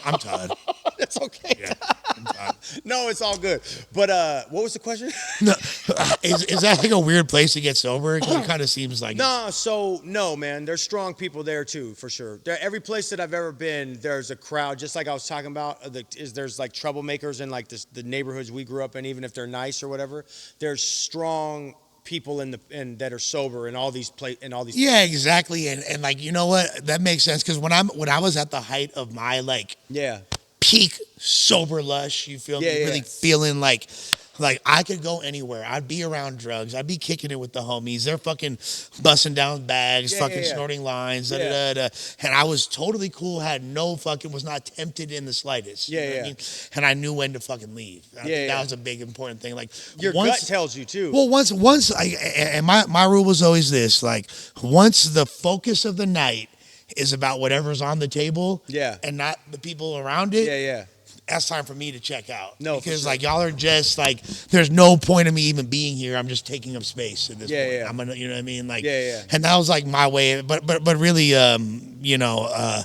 I'm Todd. That's okay. Yeah, I'm Todd. No, it's all good. But what was the question? No, is that like a weird place to get sober? It kind of seems like No, man. There's strong people there too, for sure. Every place that I've ever been, there's a crowd. Just like I was talking about, there's like troublemakers in like the neighborhoods we grew up in, even if they're nice or whatever. There's strong people that are sober in all these Yeah, exactly. And like, you know what? That makes sense because when I was at the height of my like peak sober lush, you feel me? Really feeling like I could go anywhere. I'd be around drugs. I'd be kicking it with the homies. They're fucking busting down bags, snorting lines, and I was totally cool. Was not tempted in the slightest. You know what I mean? And I knew when to fucking leave. I think that was a big important thing. Like your gut tells you too. Well, once and my rule was always this: like once the focus of the night is about whatever's on the table, and not the people around it, that's time for me to check out. No, because like y'all are just like, there's no point of me even being here. I'm just taking up space at this point. I'm gonna, you know what I mean? Like, and that was like my way. But really, you know,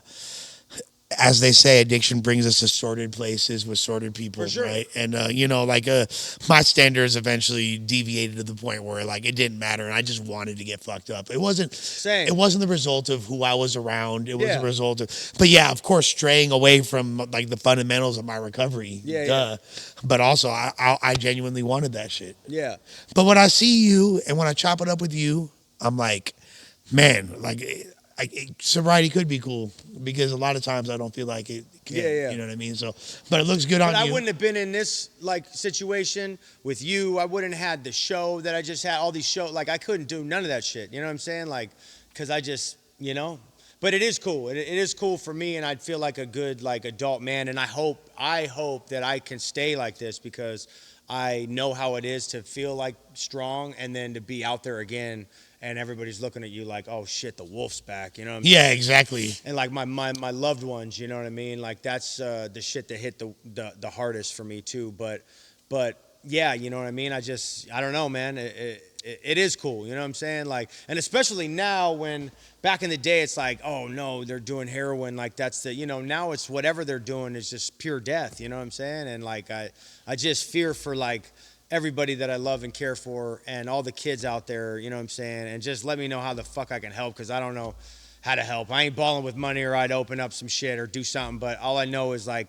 as they say, addiction brings us to sordid places with sordid people, right? And you know, like my standards eventually deviated to the point where like it didn't matter, and I just wanted to get fucked up. It wasn't the result of who I was around. It was a result of, but yeah, of course, straying away from like the fundamentals of my recovery. But also, I genuinely wanted that shit. Yeah. But when I see you and when I chop it up with you, I'm like, man, like. Sobriety could be cool because a lot of times I don't feel like it can, you know what I mean? So, but it looks good on you. I wouldn't have been in this like situation with you. I wouldn't have had the show that I just had, all these shows. Like I couldn't do none of that shit. You know what I'm saying? Like, cause I just, you know, but it is cool. It is cool for me, and I'd feel like a good like adult man. And I hope that I can stay like this because I know how it is to feel like strong and then to be out there again. And everybody's looking at you like, oh shit, the wolf's back, you know what I mean? Yeah, exactly. And like my loved ones, you know what I mean? Like that's the shit that hit the hardest for me too. But yeah, you know what I mean? I don't know, man. It is cool, you know what I'm saying? Like, and especially now when back in the day it's like, oh no, they're doing heroin, like that's the, you know, now it's whatever they're doing is just pure death, you know what I'm saying? And like I just fear for like everybody that I love and care for and all the kids out there, you know what I'm saying? And just let me know how the fuck I can help because I don't know how to help. I ain't balling with money or I'd open up some shit or do something, but all I know is like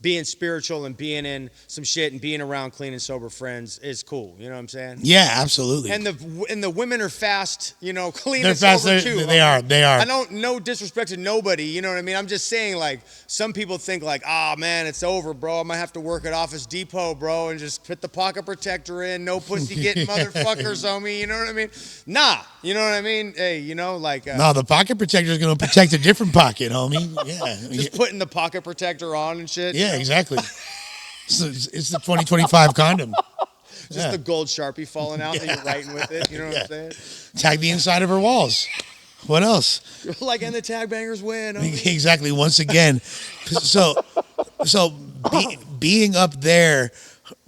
being spiritual and being in some shit and being around clean and sober friends is cool. You know what I'm saying? Yeah, absolutely. And the women are fast, you know, clean They're and fast, sober too. They are. I don't, no disrespect to nobody, you know what I mean? I'm just saying like some people think like, ah, man, it's over, bro. I might have to work at Office Depot, bro, and just put the pocket protector in. No pussy getting motherfuckers on me. You know what I mean? Nah, you know what I mean? Hey, you know, like. No, the pocket protector is going to protect a different pocket, homie. Yeah. Just putting the pocket protector on and shit. Yeah, exactly. It's the 2025 condom. Just the gold Sharpie falling out and you're writing with it. You know what I'm saying? Tag the inside of her walls. What else? Like, and the tag bangers win. Exactly. Once again. So being up there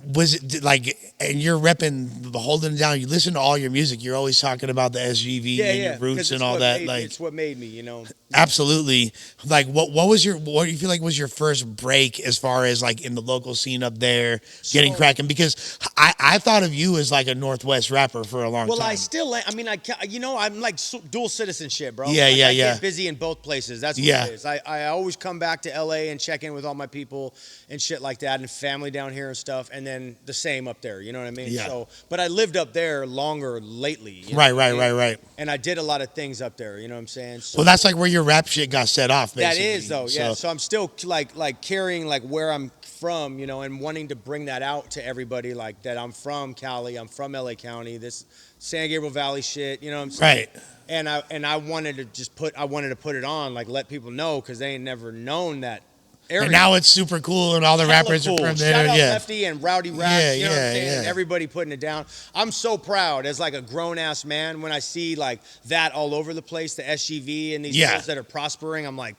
was it like, and you're repping the holding it down. You listen to all your music. You're always talking about the SGV and your roots and all that. Like, it's what made me, you know. Absolutely. Like, what do you feel like was your first break as far as like in the local scene up there getting cracking? Because I thought of you as like a Northwest rapper for a long time. Well, I still, I mean, I'm like dual citizenship, bro. Yeah, like, yeah, I yeah. get busy in both places. That's what it is. I always come back to LA and check in with all my people and shit like that, and family down here and stuff, and then the same up there. You know what I mean? Yeah. So, but I lived up there longer lately. You know Right. And I did a lot of things up there. You know what I'm saying? So, Well, that's like where your rap shit got set off. Basically. That is though, yeah. So I'm still like carrying like where I'm from, you know, and wanting to bring that out to everybody, like that I'm from Cali, I'm from LA County, this San Gabriel Valley shit, you know what I'm saying? Right. And I wanted to put it on, like let people know, because they ain't never known that area. And now it's super cool, and all the rappers are from there. Shout out yeah. Lefty and Rowdy Rack, you know what I'm saying? Yeah. And everybody putting it down. I'm so proud as like a grown ass man when I see like that all over the place, the SGV and these kids that are prospering. I'm like,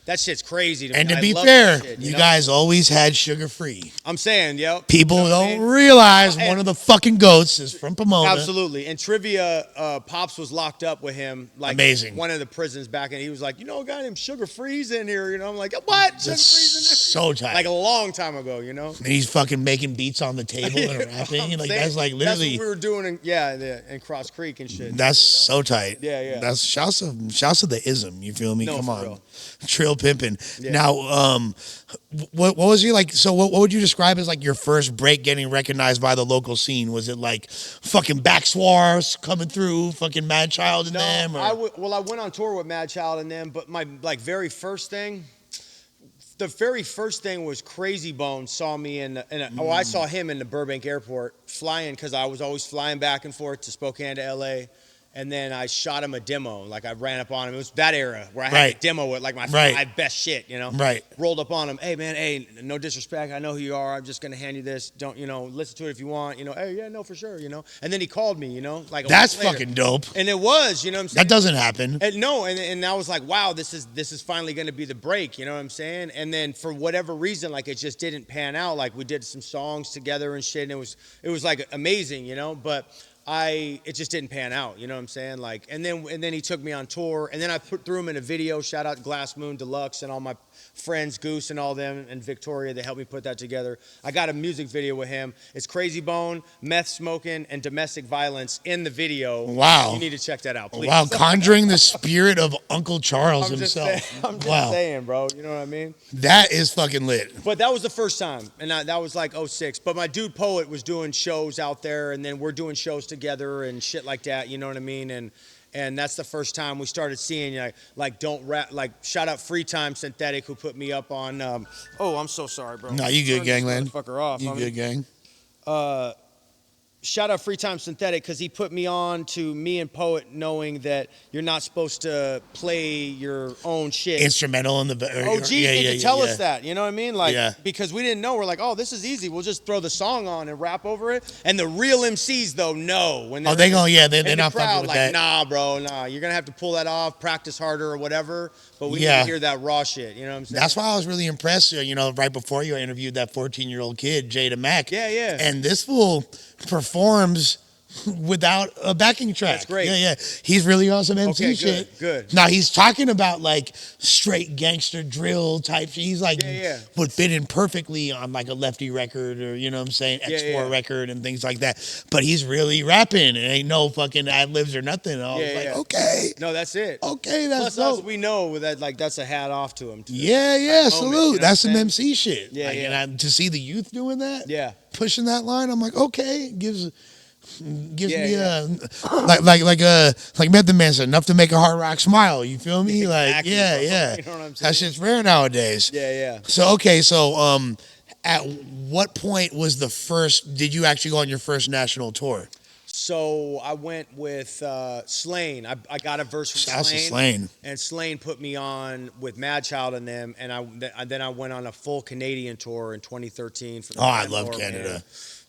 that shit's crazy to me. And to I be love fair, that shit, you know? guys always had sugar free. I'm saying, yo. People you know don't realize one of the fucking goats is from Pomona. Absolutely. And trivia, Pops was locked up with him, like Amazing. One of the prisons back, and he was like, you know, a guy named Sugar Free's in here. You know, I'm like, what? Sugar Free's in there? So tight. Like a long time ago, you know. And he's fucking making beats on the table and rapping. Like that's like literally. That's what we were doing in Cross Creek and shit. That's so tight. Yeah. That's shouts to the ism. You feel me? No, Come for on, real. Trill pimping. Yeah. Now, what was you like? So what would you describe as like your first break getting recognized by the local scene? Was it like fucking Backswars coming through, fucking Mad Child and them? Or? I went on tour with Mad Child and them, but my like very first thing. The very first thing was Crazy Bone saw me I saw him in the Burbank airport flying, because I was always flying back and forth to Spokane to LA. And then I shot him a demo. Like I ran up on him. It was that era where I had to demo it, like my 5 best shit, you know? Right. Rolled up on him. Hey, man, hey, no disrespect. I know who you are. I'm just going to hand you this. Don't, you know, listen to it if you want. You know, hey, yeah, no, for sure, you know? And then he called me, you know? Like that's fucking dope. And it was, you know what I'm saying? That doesn't happen. And I was like, wow, this is finally going to be the break, you know what I'm saying? And then for whatever reason, like it just didn't pan out. Like we did some songs together and shit, and it was like amazing, you know? But it just didn't pan out, you know what I'm saying? Like, and then he took me on tour, and then I threw him in a video. Shout out Glass Moon Deluxe and all my friends, Goose and all them, and Victoria. They helped me put that together. I got a music video with him. It's Crazy Bone, meth smoking, and domestic violence in the video. Wow. You need to check that out, please. Wow, conjuring the spirit of Uncle Charles I'm himself. I'm just saying, bro. You know what I mean? That is fucking lit. But that was the first time, and that was like 06. But my dude Poet was doing shows out there, and then we're doing shows together and shit like that. You know what I mean? And that's the first time we started seeing like don't rap, like shout out Free Time Synthetic, who put me up on. Oh, I'm so sorry, bro. No, you good, gangland. Fucker off. You good, gang. Shout out Free Time Synthetic, because he put me on to me and Poet, knowing that you're not supposed to play your own shit. Instrumental in the OG didn't tell us that, you know what I mean? Like, because we didn't know. We're like, oh, this is easy. We'll just throw the song on and rap over it. And the real MCs though know when they're they're not crowd, fucking with like, that. nah, bro, nah. You're gonna have to pull that off, practice harder or whatever. But we need to hear that raw shit. You know what I'm saying? That's why I was really impressed. You know, right before you, I interviewed that 14-year-old kid, Jada Mack. Yeah. And this fool performs without a backing track. That's great. Yeah. He's really on some MC okay, shit. Good. Now he's talking about like straight gangster drill type shit. He's like would fit in perfectly on like a Lefty record, or you know what I'm saying, X4 record and things like that. But he's really rapping, and ain't no fucking ad-libs or nothing. I was like, okay. No, that's it. Okay, that's Plus dope. us, we know that like that's a hat off to him too. Yeah, salute. Moment, you know that's some MC shit. Yeah, And to see the youth doing that, pushing that line, I'm like, okay, gives me a like Method Man said, enough to make a hard rock smile. You feel me? Like, exactly, yeah. You know what I'm saying? That shit's rare nowadays. Yeah. So at what point was did you actually go on your first national tour? So I went with Slane. I got a verse from Slane. And Slane put me on with Mad Child and them, and then I went on a full Canadian tour in 2013. For the I love Canada. Man.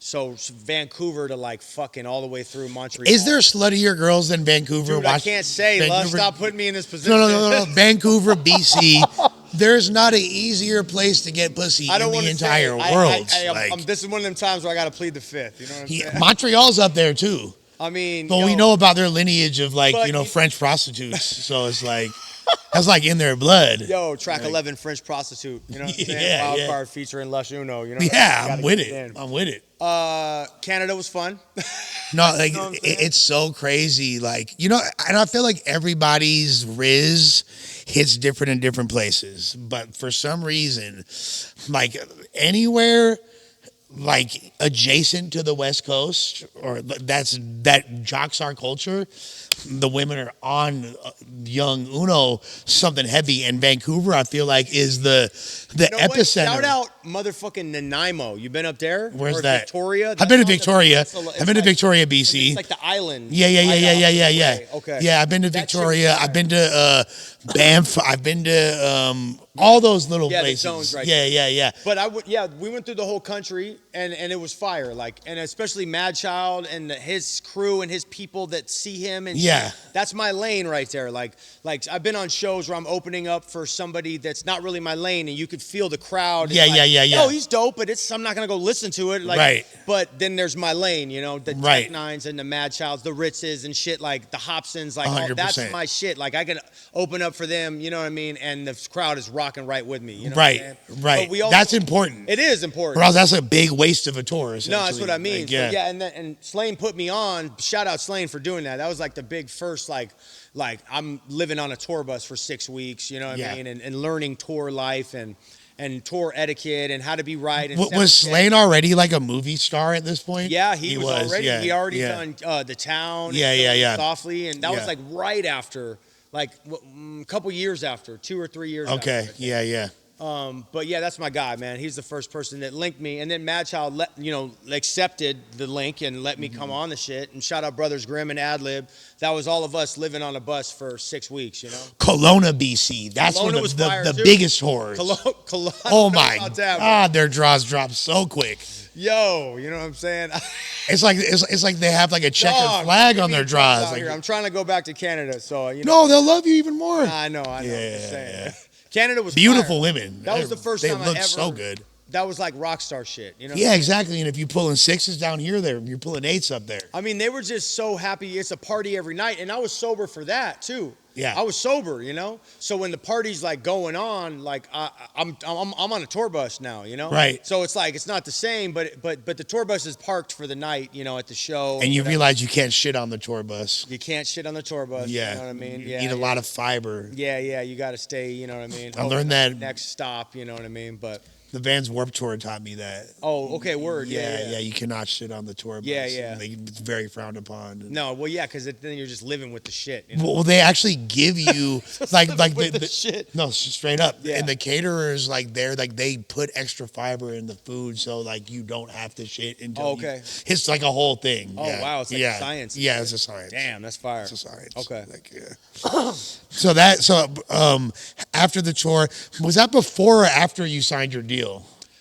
So Vancouver to like fucking all the way through Montreal. Is there sluttier girls than Vancouver? Dude, I can't say. Love, stop putting me in this position. No. Vancouver, BC. There's not an easier place to get pussy in the entire world. This is one of them times where I got to plead the fifth. You know what I'm saying? Montreal's up there too. I mean, but we know about their lineage of French prostitutes, so it's like that's like in their blood. Yo, track 11, French prostitute. You know what I'm saying? Wildcard featuring Lush Uno. You know. Yeah, I'm with it. I'm with it. Canada was fun. No, like it's so crazy. Like, you know, and I feel like everybody's Riz hits different in different places, but for some reason, like anywhere like adjacent to the West Coast, or that jocks our culture, the women are on young Uno something heavy, and Vancouver I feel like is the epicenter. Shout out motherfucking Nanaimo. You been up there? Where's that? Victoria. I've been to Victoria. I've been to Victoria, BC. It's like the island. Yeah. Okay. Yeah, I've been to Victoria. I've been to Banff. I've been to all those little places. The zones right yeah. But we went through the whole country, and it was fire. Like, and especially Mad Child and his crew and his people that see him, and that's my lane right there. Like I've been on shows where I'm opening up for somebody that's not really my lane, and you could feel the crowd. Yeah. Oh, he's dope, but I'm not gonna go listen to it. Like, right. But then there's my lane, you know, the Tech Nines and the Mad Childs, the Ritzes and shit, like the Hobsons, like that's my shit. Like I can open up for them, you know what I mean? And the crowd is rocking right with me. You know right. That's important. It is important. Or else that's a big waste of a tour. No, that's what I mean. Like, and Slane put me on. Shout out Slane for doing that. That was like the big first, like I'm living on a tour bus for 6 weeks, you know what I mean? And learning tour life and tour etiquette and how to be right. And was Slane already like a movie star at this point? Yeah, he was already. Yeah. He already done The Town. Yeah. Softly, and that was like right after, like a couple years after, 2 or 3 years. Okay. After, Yeah. But yeah, that's my guy, man. He's the first person that linked me, and then Mad Child accepted the link and let me come on the shit. And shout out Brothers Grimm and Adlib. That was all of us living on a bus for 6 weeks, you know. Kelowna, BC. That's one of the biggest horrors. Kelowna. Oh my God, their draws drop so quick. Yo, you know what I'm saying? It's like they have like a checkered flag on their draws. Like, I'm trying to go back to Canada, so you No, know. they'll love you even more. I know. I'm just saying. Canada was beautiful fire. women. That was the first time I ever. They looked so good. That was like rock star shit, you know? Yeah, exactly. And if you're pulling 6s down here, you're pulling 8s up there. I mean, they were just so happy. It's a party every night, and I was sober for that too. Yeah, I was sober, you know. So when the party's like going on, like I'm on a tour bus now, you know. Right. So it's like it's not the same, but the tour bus is parked for the night, you know, at the show. And you realize you can't shit on the tour bus. You can't shit on the tour bus. Yeah. You know what I mean? You need a lot of fiber. Yeah. You got to stay. You know what I mean? I learned that next stop. You know what I mean? But. The Vans Warped Tour taught me that. Oh, okay, word. Yeah. You cannot shit on the tour bus. Yeah. It's very frowned upon. No, well, yeah, because then you're just living with the shit. You know? Well, they actually give you like the shit. No, straight up. Yeah. And the caterers they put extra fiber in the food so like you don't have to shit until it's like a whole thing. Oh wow, it's like science. Yeah, it's a science. Damn, that's fire. It's a science. Okay. So after the tour, was that before or after you signed your deal?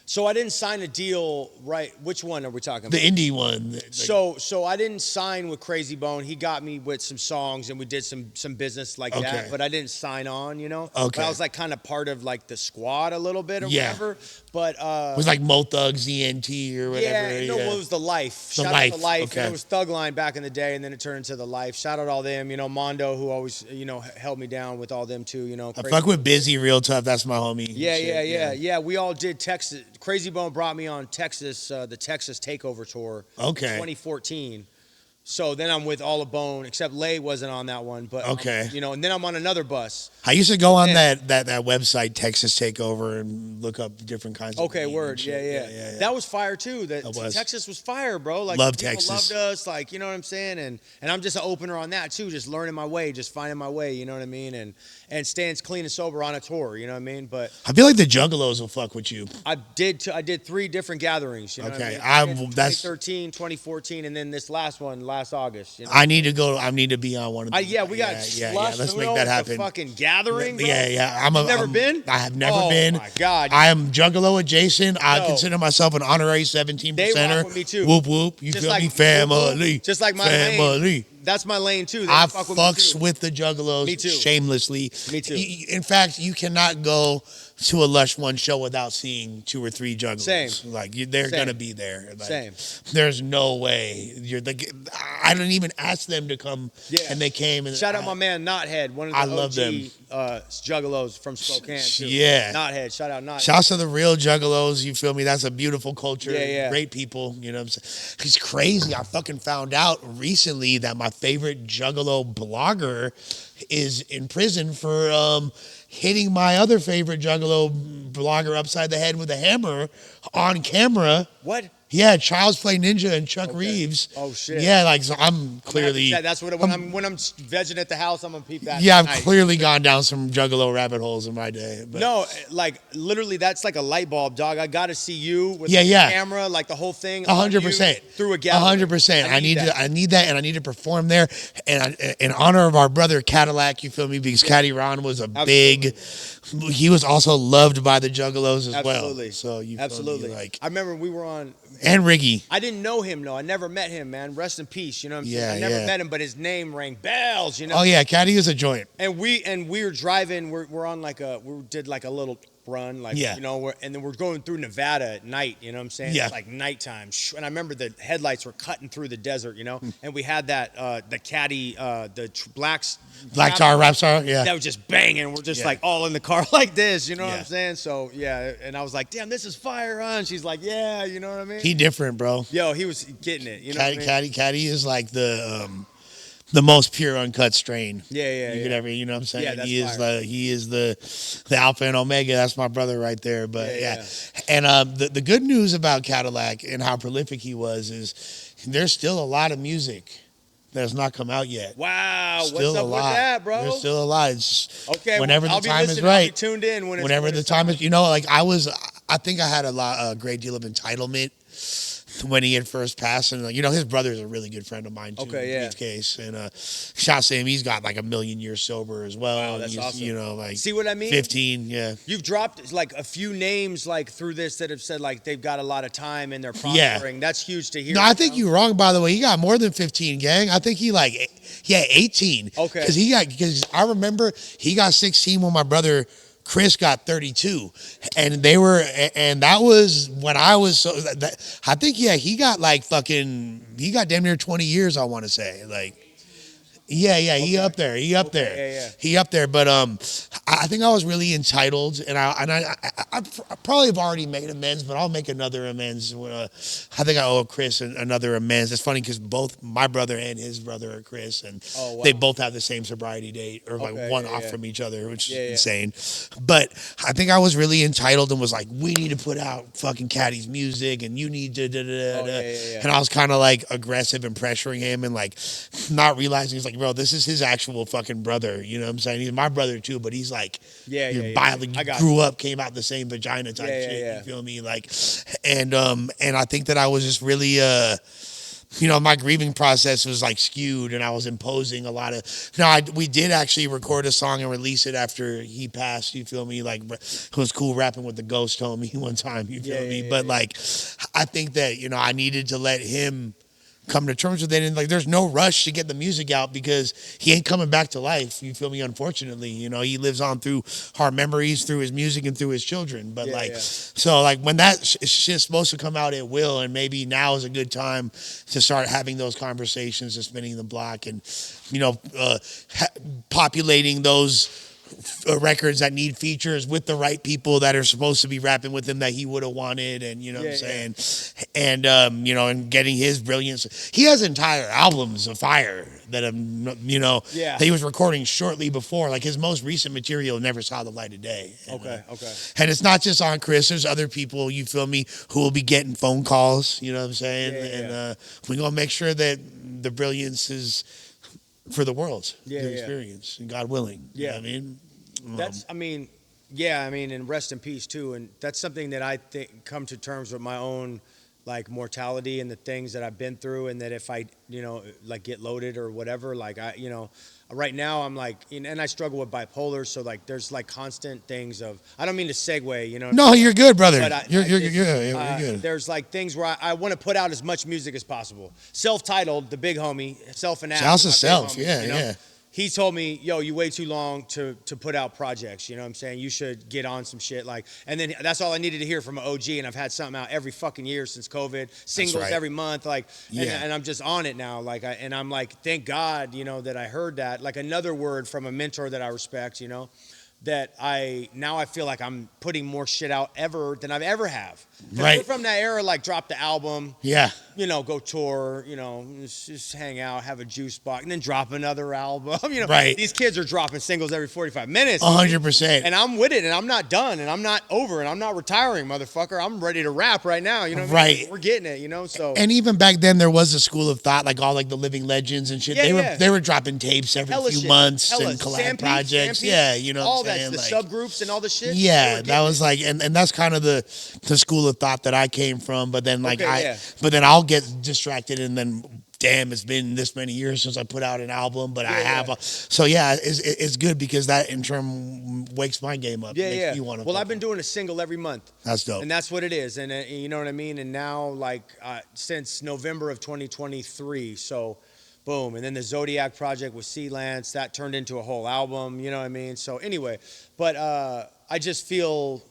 So I didn't sign a deal, right? Which one are we talking about? The indie one. So I didn't sign with Crazy Bone. He got me with some songs and we did some business like that, but I didn't sign on, you know? Okay. But I was like kind of part of like the squad a little bit or whatever. But it was like Mo Thugs, ENT or whatever. Yeah, no, it was The Life. Shout out The Life. Okay. And it was Thug Line back in the day, and then it turned into The Life. Shout out all them, you know, Mondo, who always, you know, held me down with all them too, you know. I fuck with Busy real tough. That's my homie. Yeah. We all did Texas. Crazy Bone brought me on Texas, the Texas Takeover Tour. Okay. 2014. So then I'm with All of Bone, except Lay wasn't on that one. But you know, and then I'm on another bus. I used to go on that website, Texas Takeover, and look up different kinds of word. Yeah. That was fire too. Texas was fire, bro. Like Love people Texas. loved us, like, you know what I'm saying? And I'm just an opener on that too, just learning my way, just finding my way, you know what I mean? And staying clean and sober on a tour, you know what I mean? But I feel like the Juggalos will fuck with you. I did 3 different gatherings, you know what I mean? mean? 2013, 2014, and then this last one last August. You know? I need to go. I need to be on one of them. We got Lush Let's Uno make that happen. The fucking gathering, bro. Yeah. You've never been? I have never been. Oh my God. I am Juggalo adjacent. I consider myself an honorary 17%er. They rock with me too. Whoop whoop. You just feel like, me? Family. Just like my family. that's my lane too. They I fuck with fucks me too. with the Juggalos Me too. shamelessly. Me too. In fact, you cannot go to a Lush One show without seeing 2 or 3 Juggalos. Same. Like they're Same. gonna be there. Like, Same. There's no way. I didn't even ask them to come, Yeah. and they came. And Shout out my man Knothead, one of the I OG love them. Juggalos from Spokane too. Yeah. Knothead. Shout out Knothead. Shouts to the real Juggalos, you feel me? That's a beautiful culture. Yeah, yeah. Great people, you know what I'm saying? It's crazy. I fucking found out recently that my favorite Juggalo blogger is in prison for hitting my other favorite Juggalo blogger upside the head with a hammer on camera. What? Yeah, Child's Play Ninja and Chuck Reeves. Oh shit. Yeah, like so I'm clearly. That's what when I'm vegging at the house, I'm gonna peep that. Yeah, I've clearly gone down some Juggalo rabbit holes in my day. But. No, like literally, that's like a light bulb, dog. I got to see you with the camera, like the whole thing. 100%. Through a gallery. 100%. I need that, and I need to perform there. And in honor of our brother Cadillac, you feel me? Because Caddy Ron was big. He was also loved by the Juggalos as well. So you feel me? Like I remember we were on. And Riggy. I didn't know him, no. I never met him, man. Rest in peace. You know what I'm saying? I never met him, but his name rang bells. You know. Oh yeah, Caddy is a joint. And we were driving. We're on we did like a little run, like you know, and then we're going through Nevada at night. You know what I'm saying? Yeah. It's like nighttime, and I remember the headlights were cutting through the desert. You know, and we had that the Caddy Black Tar Rap Star. Yeah. That was just banging. We're just like all in the car like this. You know what I'm saying? So yeah, and I was like, damn, this is fire on. She's like, yeah, you know what I mean? He different, bro. Yo, he was getting it. You know what I mean? Caddy is like the most pure uncut strain. Yeah. You could ever, you know what I'm saying? Yeah, that's he is the alpha and omega. That's my brother right there. But yeah. And the good news about Cadillac and how prolific he was is there's still a lot of music that has not come out yet. Wow, still what's up with that, bro? There's still a lot. It's okay, whenever I'll the time is I'll right. be tuned in whenever the time is, you know, like I think I had a great deal of entitlement when he had first passed, and you know his brother is a really good friend of mine too. Okay, yeah. Case and shouts to him. He's got like 1 million years sober as well. Wow, that's awesome. You know, like see what I mean? 15, yeah. You've dropped like a few names like through this that have said like they've got a lot of time and they're prospering. That's huge to hear. No, I think you're wrong. By the way, he got more than 15, gang. I think he had 18. Okay, because I remember he got 16 when my brother Chris got 32, and that was when I was I think he got he got damn near 20 years, I want to say, like he up there he up there, but I think I was really entitled, and I probably have already made amends, but I'll make another amends. I think I owe Chris another amends. It's funny because both my brother and his brother are Chris, and they both have the same sobriety date, or one off from each other, which is insane. But I think I was really entitled and was like, we need to put out fucking Caddy's music, and you need to and I was kind of like aggressive and pressuring him, and like not realizing he's like, bro, this is his actual fucking brother. You know what I'm saying? He's my brother too, but he's like, grew up, came out the same vagina type shit. You feel me? Like, and I think that I was just really, you know, my grieving process was like skewed, and I was imposing a lot of. We did actually record a song and release it after he passed. You feel me? Like, it was cool rapping with the Ghost homie one time. You feel me? But like, I think that I needed to let him come to terms with it, and like there's no rush to get the music out because he ain't coming back to life, you feel me? Unfortunately, he lives on through our memories, through his music, and through his children. But so like when that shit's supposed to come out, it will, and maybe now is a good time to start having those conversations and spinning the block, and populating those records that need features with the right people that are supposed to be rapping with him that he would have wanted, and what I'm saying, and and getting his brilliance. He has entire albums of fire that that he was recording shortly before. Like his most recent material never saw the light of day. And, and it's not just on Chris. There's other people, you feel me, who will be getting phone calls. You know what I'm saying? And we're gonna make sure that the brilliance is for the world, the experience, and God willing. You know what I mean? That's, I mean, and rest in peace too. And that's something that I think come to terms with my own like mortality and the things that I've been through, and that if I, like get loaded or whatever, like right now I'm like, and I struggle with bipolar, so like there's like constant things of, I don't mean to segue, No, you're good, brother. but You're good. there's like things where I want to put out as much music as possible. Self-titled, the big homie, Self and Shouts to my big Self, homies, yeah. He told me, yo, you wait too long to put out projects. You know what I'm saying? You should get on some shit. Like, and then that's all I needed to hear from an OG. And I've had something out every fucking year since COVID, singles every month. Like, and I'm just on it now. Like, and I'm like, thank God, that I heard that. Like another word from a mentor that I respect, that I feel like I'm putting more shit out ever than I've ever have. Right. We're from that era, like drop the album. Yeah. Go tour, just hang out, have a juice box, and then drop another album. Right. These kids are dropping singles every 45 minutes. 100%. And I'm with it, and I'm not done, and I'm not over, and I'm not retiring, motherfucker. I'm ready to rap right now. You know what I mean? We're getting it, so. And even back then, there was a school of thought, like all like the living legends and shit. They were dropping tapes every few months and collab projects. Yeah, all that, the subgroups and all the shit. Yeah, that was like, and that's kind of the school of thought that I came from. But then but then I'll get distracted, and then damn, it's been this many years since I put out an album. But I have, it's good because that in turn wakes my game up. Makes me wanna I've been doing a single every month. That's dope, and that's what it is. And you know what I mean. And now, like since November of 2023, so. Boom. And then the Zodiac project with C Lance, that turned into a whole album, you know what I mean? So anyway, but I just feel,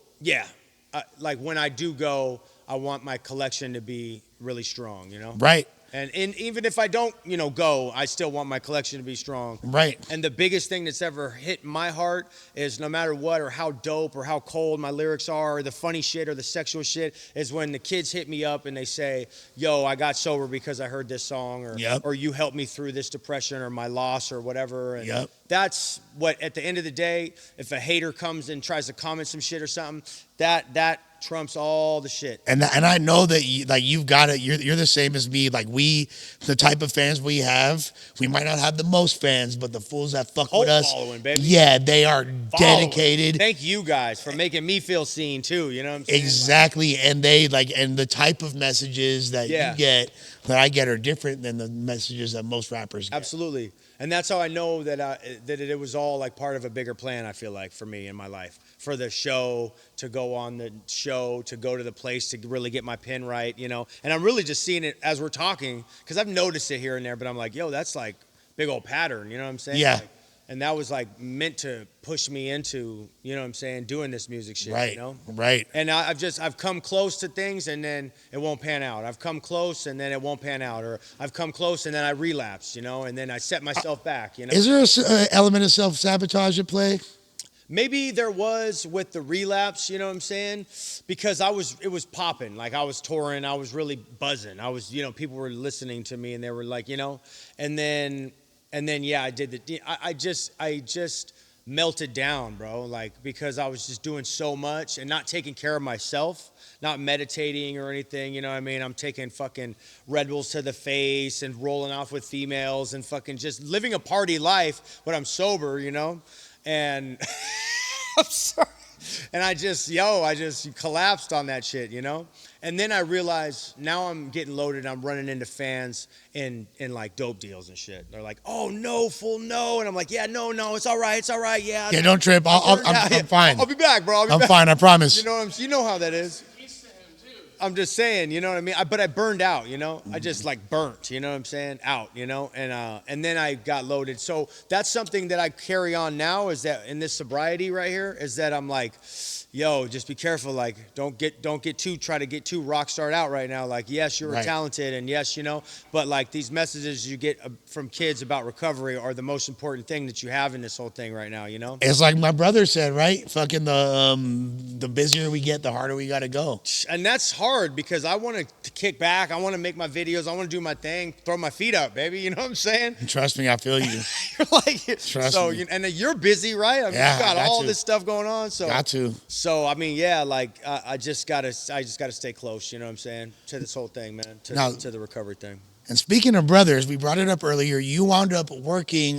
like when I do go, I want my collection to be really strong, Right. And even if I don't, go, I still want my collection to be strong. Right. And the biggest thing that's ever hit my heart is no matter what or how dope or how cold my lyrics are or the funny shit or the sexual shit is when the kids hit me up and they say, yo, I got sober because I heard this song or you helped me through this depression or my loss or whatever. And that's what, at the end of the day, if a hater comes and tries to comment some shit or something, that trumps all the shit. And I know that you've got it. You're the same as me. Like the type of fans we have, we might not have the most fans, but the fools that fuck with us, baby. Yeah, they are dedicated. Thank you guys for making me feel seen too. You know what I'm saying? Exactly. And they and the type of messages that you get, that I get, are different than the messages that most rappers get. Absolutely. And that's how I know that it was all like part of a bigger plan, I feel like, for me in my life. For the show, to go on the show, to go to the place, to really get my pen right, And I'm really just seeing it as we're talking, because I've noticed it here and there, but I'm like, yo, that's like big old pattern, you know what I'm saying? Yeah. Like, and that was like meant to push me into, you know what I'm saying, doing this music shit, Right. Right. And I've come close to things and then it won't pan out. I've come close and then it won't pan out. Or I've come close and then I relapse, and then I set myself back, Is there an element of self-sabotage at play? Maybe there was with the relapse, you know what I'm saying? Because it was popping. Like I was touring, I was really buzzing. I was, people were listening to me and they were like, and then I did I just melted down, bro. Like, because I was just doing so much and not taking care of myself, not meditating or anything, you know what I mean? I'm taking fucking Red Bulls to the face and rolling off with females and fucking just living a party life, but I'm sober, And I'm sorry. And I just collapsed on that shit, And then I realized now I'm getting loaded. I'm running into fans in like dope deals and shit. They're like, "Oh no, full no," and I'm like, "Yeah, no, it's all right, yeah." Yeah, don't trip. I'm fine. I'll be back, bro. I'm fine. I promise. You know how that is. I'm just saying, you know what I mean? But I burned out, I just like burnt, you know what I'm saying? Out, and then I got loaded. So that's something that I carry on now, is that in this sobriety right here, is that I'm like, yo, just be careful. Like, try to get too rock starred out right now. Like, yes, you're talented, and yes, but like these messages you get from kids about recovery are the most important thing that you have in this whole thing right now, It's like my brother said, right? Fucking the busier we get, the harder we got to go. And that's hard because I want to kick back. I want to make my videos. I want to do my thing, throw my feet up, baby. You know what I'm saying? Trust me, I feel you. You're like, Trust me. And you're busy, right? I mean, you got all this stuff going on. So got to. So I mean, like I just gotta stay close. You know what I'm saying, to this whole thing, man. To the recovery thing. And speaking of brothers, we brought it up earlier. You wound up working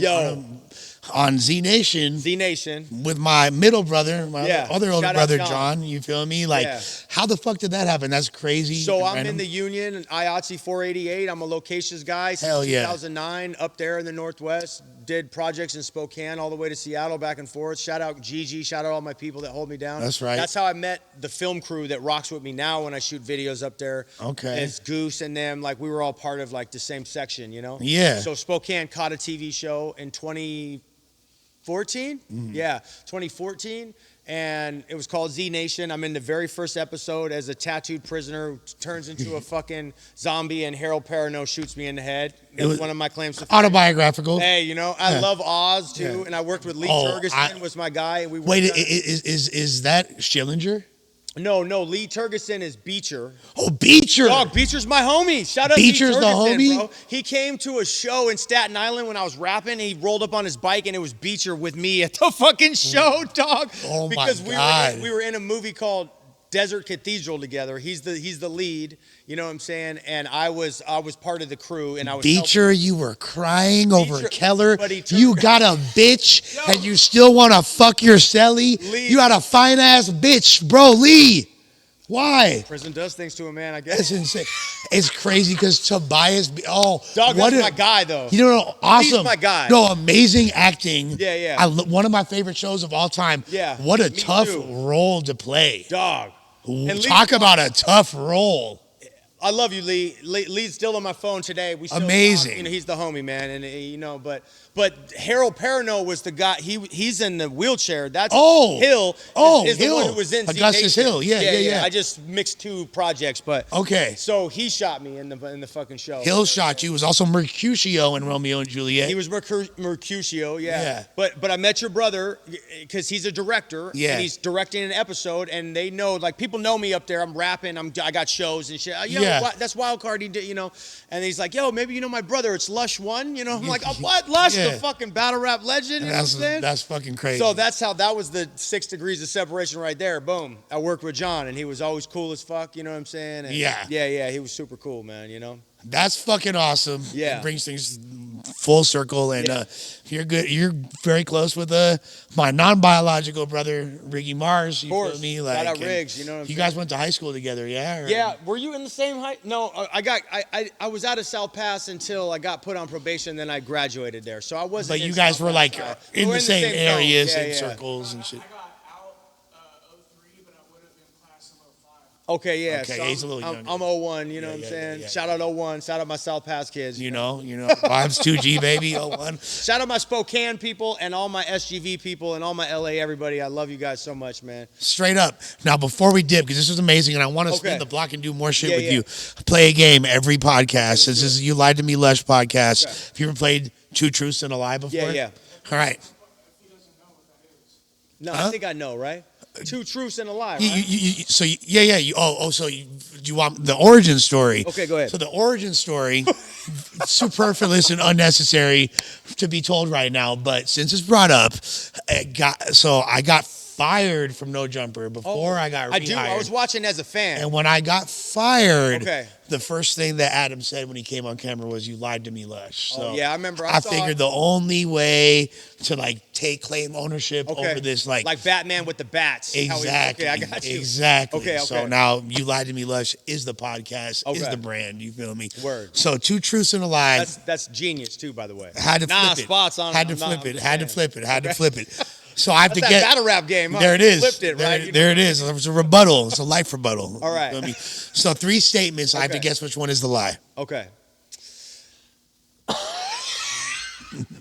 on Z Nation. Z Nation. With my middle brother, my other older Shout out brother, John. John. You feel me? Like, how the fuck did that happen? That's crazy. So I'm in the Union, IATSE 488. I'm a locations guy since 2009, up there in the Northwest. Did projects in Spokane all the way to Seattle, back and forth. Shout out Gigi. Shout out all my people that hold me down. That's right. That's how I met the film crew that rocks with me now when I shoot videos up there. Okay. It's Goose and them. Like, we were all part of, like, the same section, you know? Yeah. So Spokane caught a TV show in 2014? Yeah, 2014. And it was called Z Nation. I'm in the very first episode as a tattooed prisoner who turns into a fucking zombie, and Harold Perrineau shoots me in the head. That's one of my claims to fame. Autobiographical. Hey, you know, I love Oz too, and I worked with Lee Turgeson was my guy. And we is that Schillinger? No, Lee Turgeson is Beecher. Oh, Beecher. Dog, Beecher's my homie. Shout out Beecher's Lee Turgeson, the homie? bro. He came to a show in Staten Island when I was rapping. He rolled up on his bike, and it was Beecher with me at the fucking show, dog. Oh, because my God. we were in a movie called Desert Cathedral together. He's the lead, you know what I'm saying? And I was part of the crew, and I was Beecher, you were crying over Keller. But You got a bitch, and you still want to fuck your celly? Lee. You got a fine-ass bitch, bro, Lee. Why? Prison does things to a man, I guess. That's insane. It's crazy because Tobias. Dog, that's my guy, though. You know, awesome. He's my guy. No, amazing acting. Yeah. One of my favorite shows of all time. Yeah. What a me tough too. role to play. Dog. And Talk about a tough role. I love you, Lee. Lee's still on my phone today. We still Amazing. talk. You know, he's the homie, man, and you know, but Harold Perrineau was the guy. He's in the wheelchair. That's Hill. Is the one who was in Augustus Hill. Yeah. I just mixed two projects, but okay. So he shot me in the fucking show. Hill shot you. Was also Mercutio in Romeo and Juliet. He was Mercutio, yeah. But I met your brother because he's a director. Yeah. And he's directing an episode, and they know, like, people know me up there. I'm rapping. I got shows and shit. That's WILDCARD. He did, you know. And he's like, yo, maybe you know my brother. It's Lush One. You know. I'm like, oh, what? Lush, the fucking battle rap legend. You know what I'm saying? That's fucking crazy. So that was the 6 degrees of separation right there. Boom. I worked with John, and he was always cool as fuck. You know what I'm saying? And yeah. He was super cool, man. You know. That's fucking awesome. Yeah. It brings things full circle. And you're good. You're very close with my non-biological brother, Riggy Mars. You feel me? Like, shout out Riggs. You know what I'm saying? You guys went to high school together, yeah? Yeah. Were you in the same high? No, I was out of South Pass until I got put on probation. Then I graduated there. So I wasn't. But you guys were like in the same areas, same circles and shit. Okay, yeah. Okay, so he's a little younger. I'm 01, you know what I'm saying? Shout out 01. Shout out my South Pass kids. You know, vibes 2G, baby, 01. Shout out my Spokane people and all my SGV people and all my LA everybody. I love you guys so much, man. Straight up. Now, before we dip, because this was amazing, and I want to spin the block and do more shit with you, play a game every podcast. This is You Lied to Me Lush podcast. Okay. Have you ever played Two Truths and a Lie before? Yeah. All right. No, I think I know, right? Two truths and a lie, right? So you want the origin story? Okay, go ahead. So the origin story, superfluous and unnecessary to be told right now, but since it's brought up, I got fired from No Jumper before I got rehired. I was watching as a fan. And when I got fired, the first thing that Adam said when he came on camera was, "You lied to me, Lush." So I remember. I figured the only way to claim ownership over this, like Batman with the bats. Exactly. I got you. Exactly. Okay. So now You Lied to Me Lush is the podcast, is the brand. You feel me? Word. So Two Truths and a Lie. That's genius too, by the way. Had to flip it. Spots on. Had to flip it. So I have to that get battle rap game. Huh? There it is. Flipped it, right? There it is. It's a rebuttal. It's a life rebuttal. All right. You know what I mean? So 3 statements. I have to guess which one is the lie. Okay.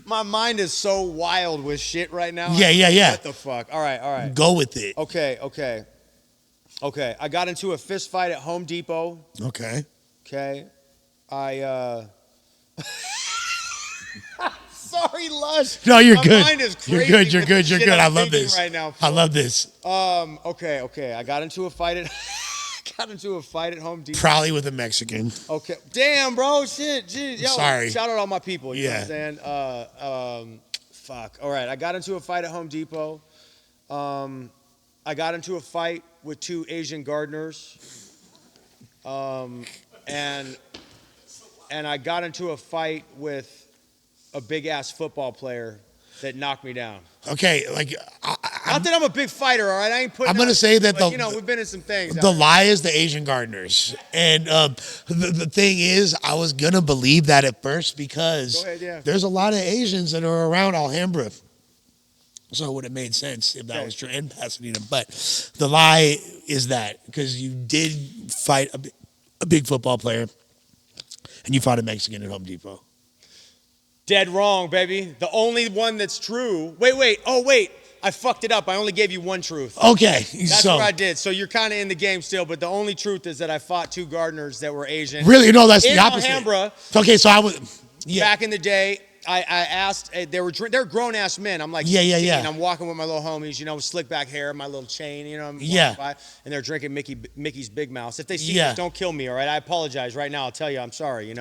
My mind is so wild with shit right now. Yeah. What the fuck? All right. Go with it. Okay. I got into a fist fight at Home Depot. Okay. Sorry, Lush. No, you're good. My mind is crazy. You're good. I love this. Right now, I love this. Okay. I got into a fight at Home Depot. Probably with a Mexican. Okay. Damn, bro. Shit. Jeez. Yo, sorry. Shout out all my people. You know what I'm saying? Fuck. All right. I got into a fight at Home Depot. I got into a fight with 2 Asian gardeners. And I got into a fight with a big ass football player. that knocked me down. Okay, like Not that I'm a big fighter, all right? I ain't putting. I'm gonna say that we've been in some things. The lie is the Asian gardeners, and the thing is, I was gonna believe that at first because there's a lot of Asians that are around Alhambra, so it would have made sense if that was true in Pasadena. But the lie is that because you did fight a big football player, and you fought a Mexican at Home Depot. Dead wrong, baby. The only one that's true. Wait. Oh, wait. I fucked it up. I only gave you one truth. Okay. That's what I did. So you're kind of in the game still, but the only truth is that I fought 2 gardeners that were Asian. Really? No, that's the opposite. Alhambra. Okay, so I was... Yeah. Back in the day, I asked, they're grown-ass men. I'm like, yeah. I'm walking with my little homies, with slick back hair, my little chain, I'm by, and they're drinking Mickey's Big Mouth. If they see this, don't kill me, all right? I apologize right now. I'll tell you, I'm sorry,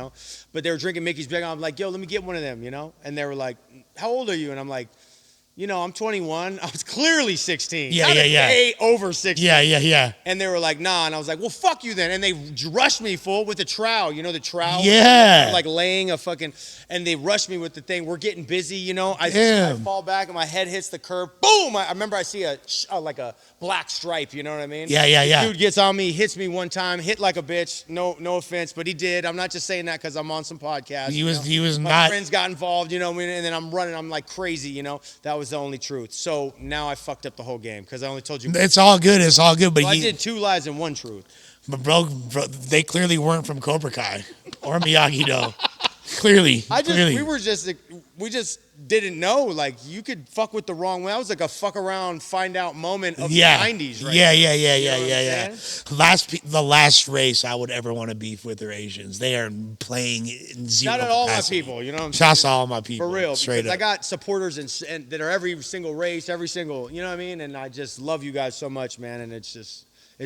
But they were drinking Mickey's Big Mouth. I'm like, yo, let me get one of them, And they were like, how old are you? And I'm like, I'm 21. I was clearly 16. Yeah. Way over 16. Yeah. And they were like, nah. And I was like, well, fuck you then. And they rushed me full with the trowel. The trowel? Yeah. Like laying a fucking, and they rushed me with the thing. We're getting busy, I fall back and my head hits the curb. Boom! I remember I see a black stripe, you know what I mean? Yeah. Dude gets on me, hits me one time, hit like a bitch. No offense, but he did. I'm not just saying that because I'm on some podcast. He was my not. friends got involved, and then I'm running. I'm like crazy, That was the only truth. So now I fucked up the whole game because I only told you. It's all good. But I did 2 lies and 1 truth. But bro, they clearly weren't from Cobra Kai or Miyagi-Do. Clearly. We just didn't know. Like, you could fuck with the wrong way. That was like a fuck around, find out moment of the 90s, right? Yeah. The last race I would ever want to beef with are Asians. They are playing in zero Not at all capacity. my people, you know what I'm Shouts saying? to all my people. For real. Straight because up. I got supporters and that are every single race, every single, you know what I mean? And I just love you guys so much, man. And it's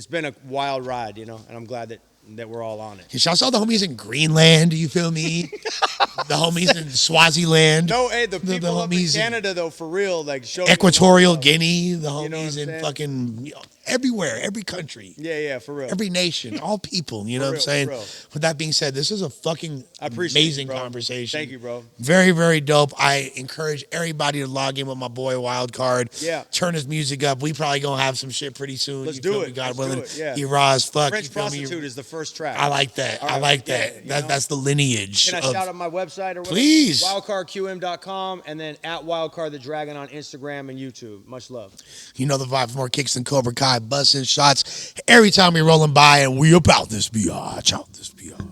been a wild ride, and I'm glad that we're all on it. Shouts to all the homies in Greenland, you feel me? The homies in Swaziland. No, hey, the people up in Canada, though, for real, like, show Equatorial Guinea, the homies You know what I'm in saying? fucking everywhere, every country. Yeah, for real. Every nation, all people, you know what I'm saying? With that being said, this is a fucking amazing conversation. Thank you, bro. Very, very dope. I encourage everybody to log in with my boy WILDCARD. Yeah. Turn his music up. We probably gonna have some shit pretty soon. Let's do it. God Let's willing. do it, yeah. He raw as fuck. French you feel Prostitute me? is the first track. I like that. All I right, like that. That's the lineage. Can I shout out my website or whatever? Please. WildCardQM.com and then at WildCard the Dragon on Instagram and YouTube. Much love. You know the vibe. More kicks than Cobra Kai. Busting shots every time we rolling by, and we about this biatch. Out this biatch.